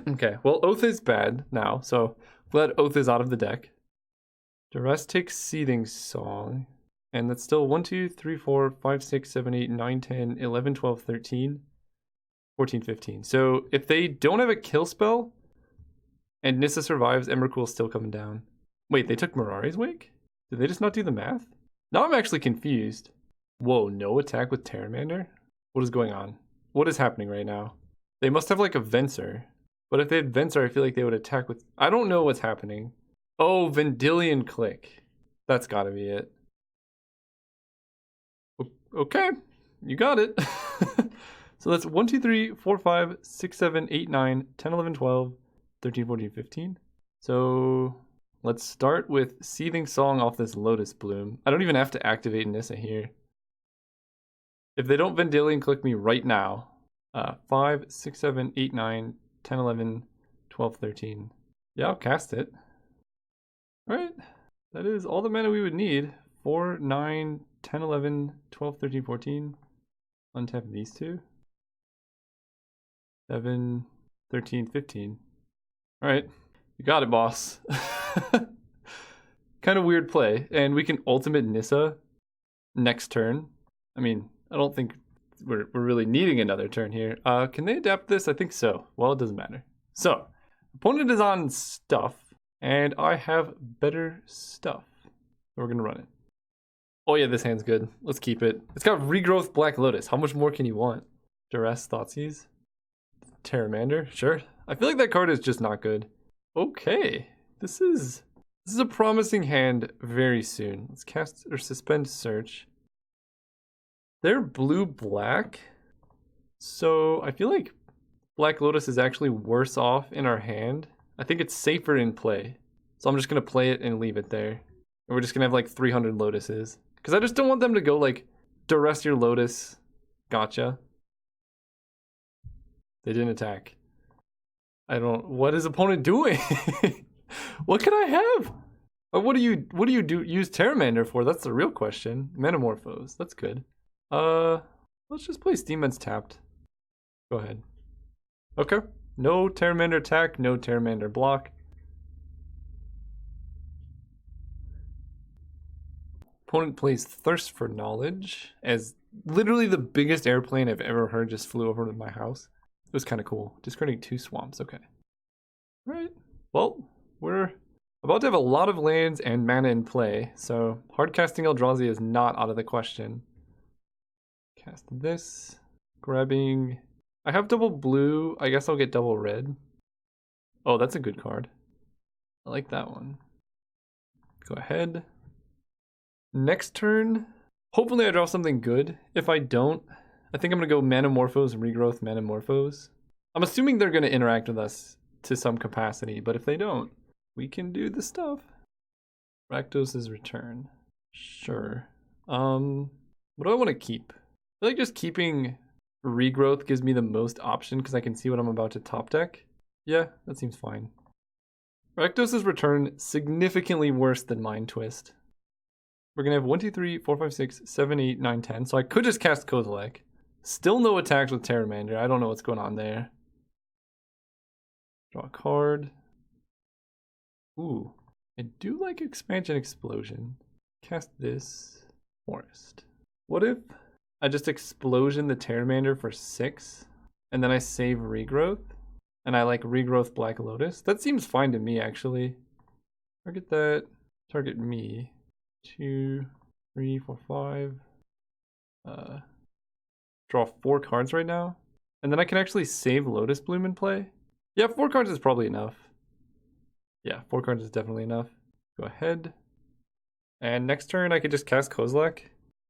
S1: Okay, well, Oath is bad now, so glad Oath is out of the deck. Duress takes Seething Song, and that's still 1, 2, 3, 4, 5, 6, 7, 8, 9, 10, 11, 12, 13, 14, 15. So if they don't have a kill spell, and Nissa survives, Emrakul's still coming down. Wait, they took Mirari's Wake? Did they just not do the math? Now I'm actually confused. Whoa, no attack with Terramander? What is going on? What is happening right now? They must have like a Venser. But if they had Venser, I feel like they would attack with... I don't know what's happening. Oh, Vendilion Click. That's gotta be it. Okay, you got it. So that's 1, 2, 3, 4, 5, 6, 7, 8, 9, 10, 11, 12, 13, 14, 15. So let's start with Seething Song off this Lotus Bloom. I don't even have to activate Nissa here. If they don't Vendilion Click me right now, 5, 6, 7, 8, 9, 10, 11, 12, 13. Yeah, I'll cast it. Alright, that is all the mana we would need. 4, 9, 10, 11, 12, 13, 14. Untap these two. 7, 13, 15. All right, you got it, boss. Kind of weird play, and we can ultimate Nissa next turn. I mean, I don't think we're really needing another turn here. Can they adapt this? I think so. Well, it doesn't matter. So, opponent is on stuff, and I have better stuff. So we're gonna run it. Oh yeah, this hand's good. Let's keep it. It's got Regrowth Black Lotus. How much more can you want? Duress, Thoughtseize, Terramander, sure. I feel like that card is just not good. Okay, this is a promising hand very soon. Let's cast or suspend search. They're blue-black, so I feel like Black Lotus is actually worse off in our hand. I think it's safer in play, so I'm just gonna play it and leave it there. And we're just gonna have like 300 Lotuses, because I just don't want them to go like Duress your Lotus, gotcha. They didn't attack. What is opponent doing? What can I have? Or what do you use Terramander for? That's the real question. Metamorphose, that's good. Let's just play Steam Vents tapped. Go ahead. Okay. No Terramander attack, no Terramander block. Opponent plays Thirst for Knowledge, as literally the biggest airplane I've ever heard just flew over my house. It was kind of cool. Discarding 2 swamps, okay. Alright, well, we're about to have a lot of lands and mana in play, so hard casting Eldrazi is not out of the question. Cast this, grabbing... I have double blue, I guess I'll get double red. Oh, that's a good card. I like that one. Go ahead. Next turn, hopefully I draw something good. If I don't, I think I'm gonna go Manamorphose, Regrowth, Manamorphose. I'm assuming they're gonna interact with us to some capacity, but if they don't, we can do the stuff. Rakdos' Return. Sure. What do I want to keep? I feel like just keeping Regrowth gives me the most option because I can see what I'm about to top deck. Yeah, that seems fine. Rakdos' Return, significantly worse than Mind Twist. We're gonna have 1, 2, 3, 4, 5, 6, 7, 8, 9, 10. So I could just cast Kozilek. Still no attacks with Terramander. I don't know what's going on there. Draw a card. Ooh, I do like Expansion Explosion. Cast this. Forest. What if I just Explosion the Terramander for 6, and then I save Regrowth, and I like Regrowth Black Lotus? That seems fine to me, actually. Target that. Target me. 2, 3, 4, 5. Draw 4 cards right now, and then I can actually save Lotus Bloom in play. Yeah, 4 cards is probably enough. Yeah, 4 cards is definitely enough. Go ahead. And next turn I could just cast Kozilek.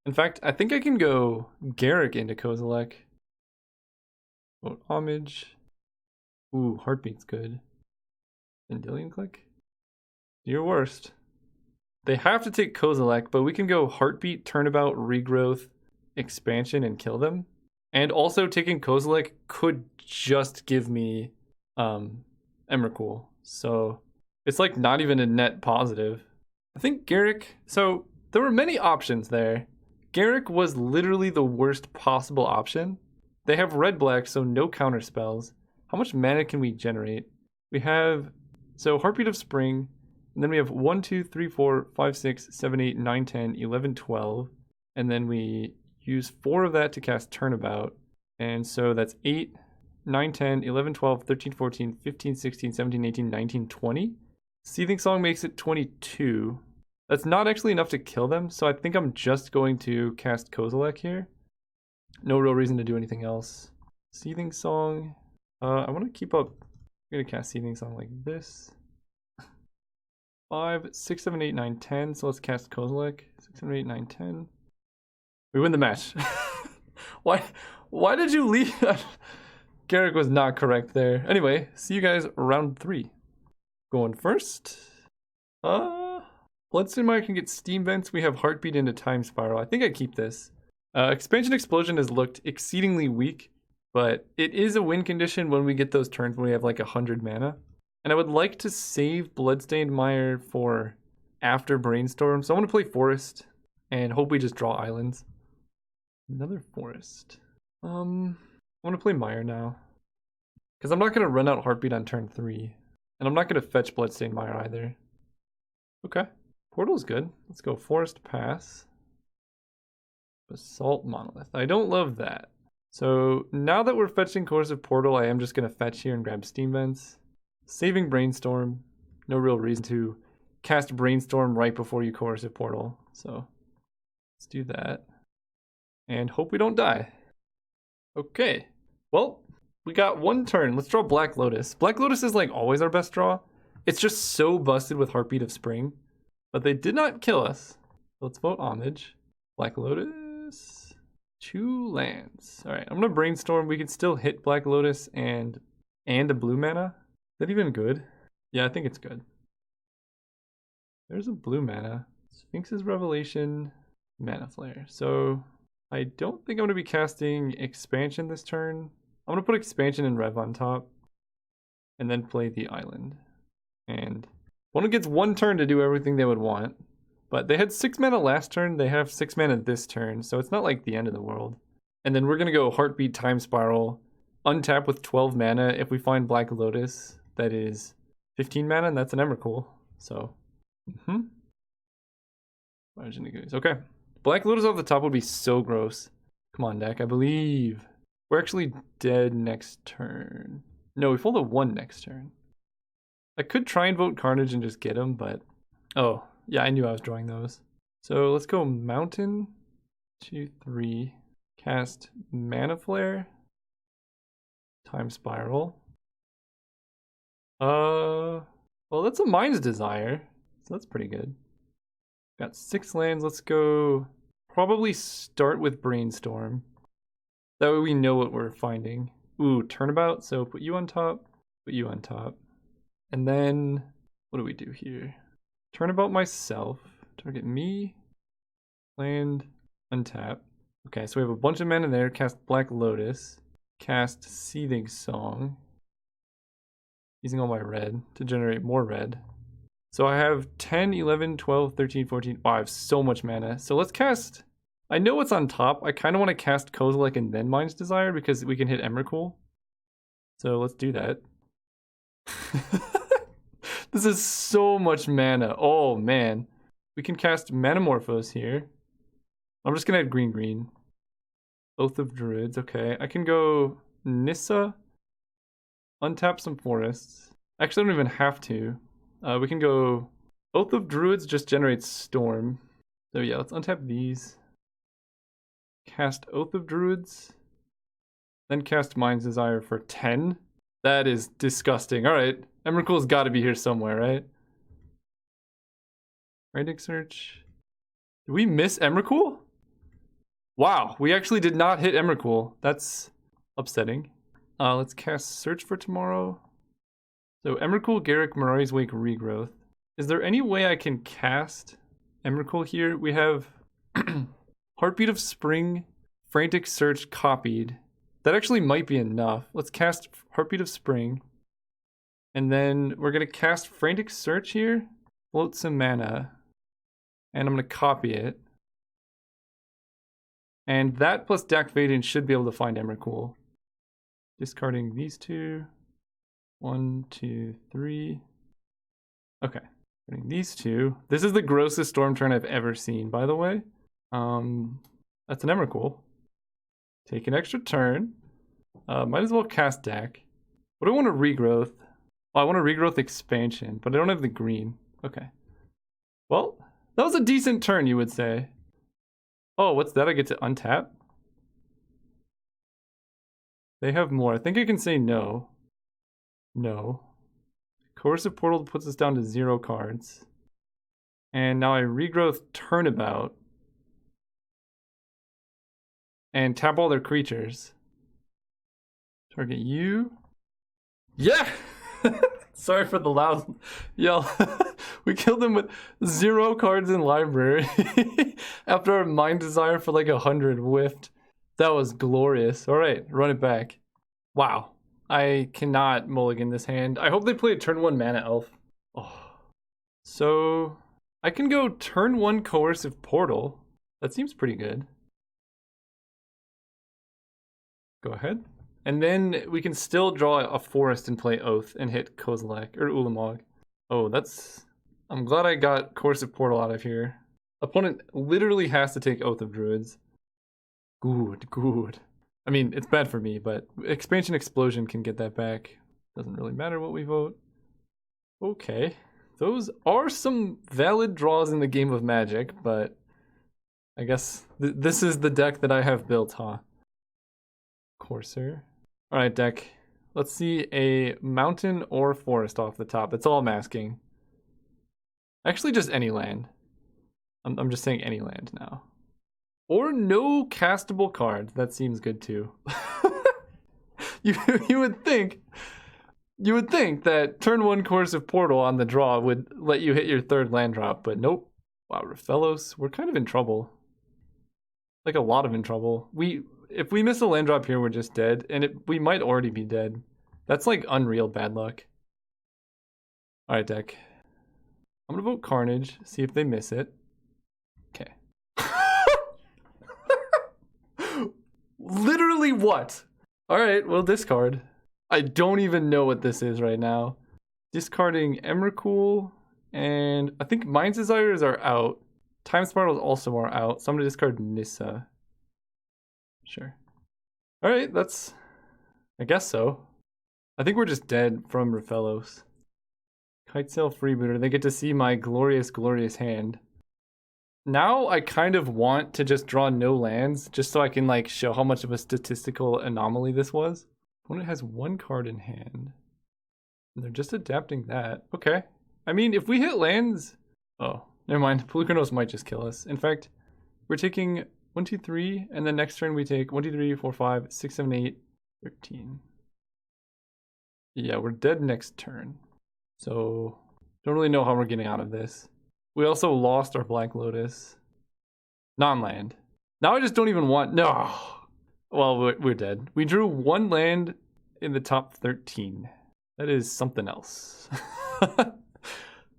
S1: In fact, I think I can go Garruk into Kozilek. Vote Homage. Ooh, Heartbeat's good. Endilion Click? Do your worst. They have to take Kozilek, but we can go Heartbeat, Turnabout, Regrowth, Expansion, and kill them. And also taking Kozilek could just give me Emrakul. So it's like not even a net positive. I think Garruk, so there were many options there. Garruk was literally the worst possible option. They have red-black, so no counter spells. How much mana can we generate? We have, so Heartbeat of Spring, and then we have 1, 2, 3, 4, 5, 6, 7, 8, 9, 10, 11, 12. And then we use 4 of that to cast Turnabout. And so that's 8, 9, 10, 11, 12, 13, 14, 15, 16, 17, 18, 19, 20. Seething Song makes it 22. That's not actually enough to kill them, so I think I'm just going to cast Kozilek here. No real reason to do anything else. Seething Song. I want to keep up. I'm going to cast Seething Song like this. 5, 6, 7, 8, 9, 10. So let's cast Kozilek. 6, 7, 8, 9, 10. We win the match. Why did you leave? Garruk was not correct there. Anyway, see you guys round 3. Going first. Bloodstone Mire can get Steam Vents. We have Heartbeat into Time Spiral. I think I keep this. Expansion Explosion has looked exceedingly weak, but it is a win condition when we get those turns when we have like 100 mana. And I would like to save Bloodstained Mire for after Brainstorm. So I want to play Forest and hope we just draw islands. Another Forest. I want to play Mire now. Because I'm not going to run out Heartbeat on turn 3. And I'm not going to fetch Bloodstained Mire either. Okay. Portal's good. Let's go Forest Pass. Basalt Monolith. I don't love that. So now that we're fetching Coercive Portal, I am just going to fetch here and grab Steam Vents. Saving Brainstorm. No real reason to cast Brainstorm right before you Coercive Portal. So let's do that. And hope we don't die. Okay. Well, we got one turn. Let's draw Black Lotus. Black Lotus is like always our best draw. It's just so busted with Heartbeat of Spring. But they did not kill us. Let's vote Homage. Black Lotus. 2 lands. Alright, I'm gonna Brainstorm. We can still hit Black Lotus and a blue mana. Is that even good? Yeah, I think it's good. There's a blue mana. Sphinx's Revelation, Mana Flare. So I don't think I'm gonna be casting Expansion this turn. I'm gonna put Expansion and Rev on top. And then play the island. And opponent gets 1 turn to do everything they would want. But they had 6 mana last turn, they have 6 mana this turn, so it's not like the end of the world. And then we're gonna go Heartbeat Time Spiral, untap with 12 mana if we find Black Lotus, that is 15 mana, and that's an Emrakul. So, okay. Black Lotus off the top would be so gross. Come on, deck, I believe. We're actually dead next turn. No, we fold a 1 next turn. I could try and vote Carnage and just get him, but... Oh, yeah, I knew I was drawing those. So let's go Mountain, 2, 3, cast Mana Flare, Time Spiral. Well, that's a Mind's Desire, so that's pretty good. Got 6 lands, let's go probably start with Brainstorm. That way we know what we're finding. Ooh, Turnabout, so put you on top, put you on top. And then, what do we do here? Turnabout myself, target me, land, untap. Okay, so we have a bunch of mana there, cast Black Lotus, cast Seething Song, using all my red to generate more red. So I have 10, 11, 12, 13, 14, wow, I have so much mana. So let's cast, I know what's on top, I kind of want to cast Kozilek and then Mind's Desire because we can hit Emrakul. So let's do that. This is so much mana. Oh man. We can cast Manamorphose here. I'm just gonna add green. Oath of Druids, okay. I can go Nissa, untap some forests. Actually, I don't even have to. We can go Oath of Druids just generates Storm. So yeah, let's untap these. Cast Oath of Druids. Then cast Mind's Desire for 10. That is disgusting. Alright. Emrakul's got to be here somewhere, right? Frantic Search. Did we miss Emrakul? Wow, we actually did not hit Emrakul. That's upsetting. Let's cast Search for Tomorrow. So Emrakul, Garruk, Mirari's Wake, Regrowth. Is there any way I can cast Emrakul here? We have Heartbeat of Spring, Frantic Search copied. That actually might be enough. Let's cast Heartbeat of Spring. And then we're going to cast Frantic Search here. Float some mana. And I'm going to copy it. And that plus Dak Vaden should be able to find Emrakul. Discarding these 2. 1, 2, 3. Okay. Discarding these 2. This is the grossest Storm turn I've ever seen, by the way. That's an Emrakul. Take an extra turn. Might as well cast Dak. What do I want to regrowth? Oh, I want to regrowth Expansion, but I don't have the green. Okay. Well, that was a decent turn, you would say. Oh, what's that? I get to untap? They have more. I think I can say no. No. Coercive Portal puts us down to 0 cards. And now I regrowth Turnabout. And tap all their creatures. Target you. Yeah! Sorry for the loud yell. We killed him with 0 cards in library. After our Mind Desire for like 100 whiffed. That was glorious. Alright, run it back. Wow. I cannot mulligan this hand. I hope they play a turn 1 Mana Elf. Oh. So, I can go turn 1 Coercive Portal. That seems pretty good. Go ahead. And then we can still draw a forest and play Oath and hit Kozilek or Ulamog. Oh, that's... I'm glad I got Coercive Portal out of here. Opponent literally has to take Oath of Druids. Good, good. I mean, it's bad for me, but Expansion Explosion can get that back. Doesn't really matter what we vote. Okay. Those are some valid draws in the game of Magic, but I guess this is the deck that I have built, huh? Courser. Alright, deck. Let's see a mountain or forest off the top. It's all masking. Actually, just any land. I'm just saying any land now. Or no castable cards. That seems good too. you would think that turn 1 Coercive Portal on the draw would let you hit your 3rd land drop, but nope. Wow, Raphellos, we're kind of in trouble. Like a lot of in trouble. If we miss a land drop here, we're just dead, and we might already be dead. That's like unreal bad luck. Alright, deck. I'm gonna vote Carnage, see if they miss it. Okay. Literally what? Alright, we'll discard. I don't even know what this is right now. Discarding Emrakul, and I think Mind's Desires are out. Time Spirals also are out, so I'm gonna discard Nissa. Sure. Alright, that's... I guess so. I think we're just dead from Raphellos. Kitesail Freebooter, they get to see my glorious, glorious hand. Now I kind of want to just draw no lands, just so I can like show how much of a statistical anomaly this was. Opponent has 1 card in hand. And they're just adapting that. Okay. I mean, if we hit lands... Oh, never mind. Pelucanos might just kill us. In fact, we're taking 1, 2, 3, and then next turn we take 1, 2, 3, 4, 5, 6, 7, 8, 13. Yeah, we're dead next turn. So, don't really know how we're getting out of this. We also lost our Black Lotus. Non-land. Now I just don't even want... No! Well, we're dead. We drew 1 land in the top 13. That is something else. Alright,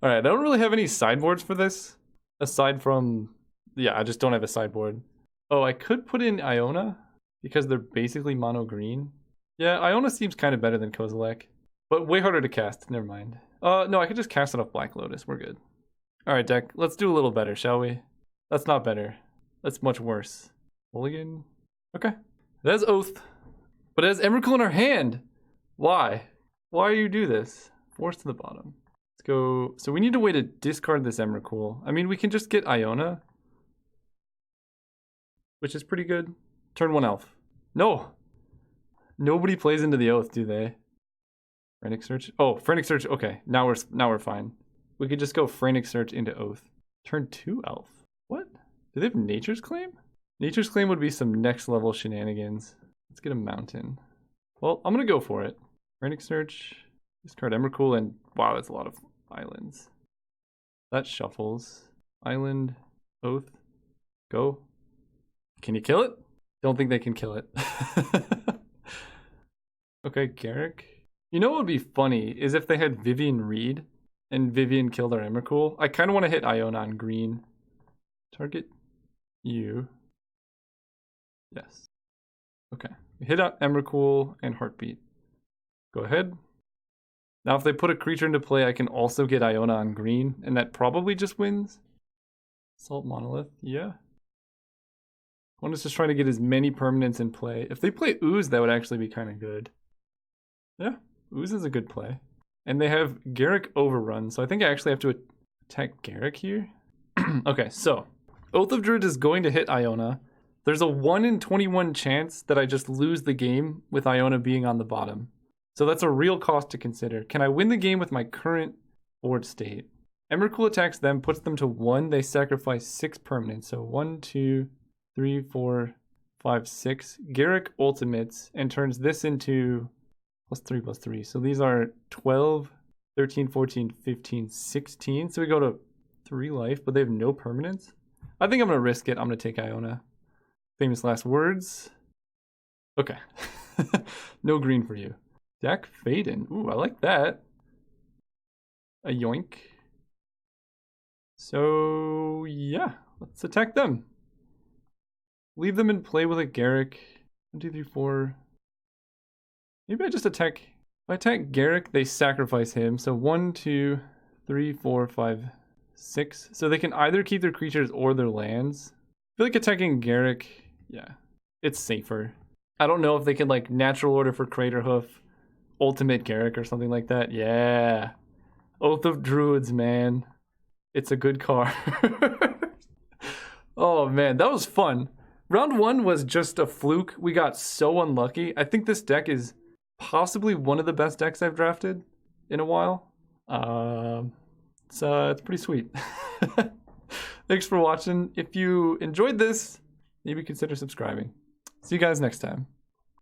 S1: I don't really have any sideboards for this. Aside from... Yeah, I just don't have a sideboard. Oh, I could put in Iona, because they're basically mono green. Yeah, Iona seems kind of better than Kozilek. But way harder to cast, never mind. No, I could just cast it off Black Lotus, we're good. Alright, deck, let's do a little better, shall we? That's not better. That's much worse. Mulligan? Okay. It has Oath, but it has Emrakul in our hand. Why? Why do you do this? Force to the bottom. Let's go. So we need a way to discard this Emrakul. I mean, we can just get Iona, which is pretty good. Turn 1 elf. No! Nobody plays into the Oath, do they? Frantic Search? Oh, Frantic Search. Okay, now we're fine. We could just go Frantic Search into Oath. Turn 2 elf. What? Do they have Nature's Claim? Nature's Claim would be some next level shenanigans. Let's get a mountain. Well, I'm gonna go for it. Frantic Search, discard Emrakul, and wow, that's a lot of islands. That shuffles. Island, Oath, go. Can you kill it? Don't think they can kill it. Okay, Garrick. You know what would be funny is if they had Vivian Reed and Vivian killed our Emrakul. I kind of want to hit Iona on green. Target you. Yes. Okay. We hit out Emrakul and Heartbeat. Go ahead. Now if they put a creature into play, I can also get Iona on green, and that probably just wins. Salt Monolith, yeah. One is just trying to get as many permanents in play. If they play Ooze, that would actually be kind of good. Yeah, Ooze is a good play. And they have Garrick Overrun, so I think I actually have to attack Garrick here. Okay, so Oath of Druid is going to hit Iona. There's a 1 in 21 chance that I just lose the game with Iona being on the bottom. So that's a real cost to consider. Can I win the game with my current board state? Emrakul attacks them, puts them to 1. They sacrifice 6 permanents. So 1, 2, 3, 4, 5, 6. Garrick ultimates and turns this into +3/+3. So these are 12, 13, 14, 15, 16. So we go to 3 life, but they have no permanents. I think I'm going to risk it. I'm going to take Iona. Famous last words. Okay. No green for you. Jack Faden. Ooh, I like that. A yoink. So, yeah. Let's attack them. Leave them in play with a Garrick. 1, 2, 3, 4. Maybe I just attack. If I attack Garrick, they sacrifice him. So 1, 2, 3, 4, 5, 6. So they can either keep their creatures or their lands. I feel like attacking Garrick, yeah, it's safer. I don't know if they can like natural order for Craterhoof, ultimate Garrick or something like that. Yeah. Oath of Druids, man. It's a good card. Oh man, that was fun. Round 1 was just a fluke. We got so unlucky. I think this deck is possibly one of the best decks I've drafted in a while. It's pretty sweet. Thanks for watching. If you enjoyed this, maybe consider subscribing. See you guys next time.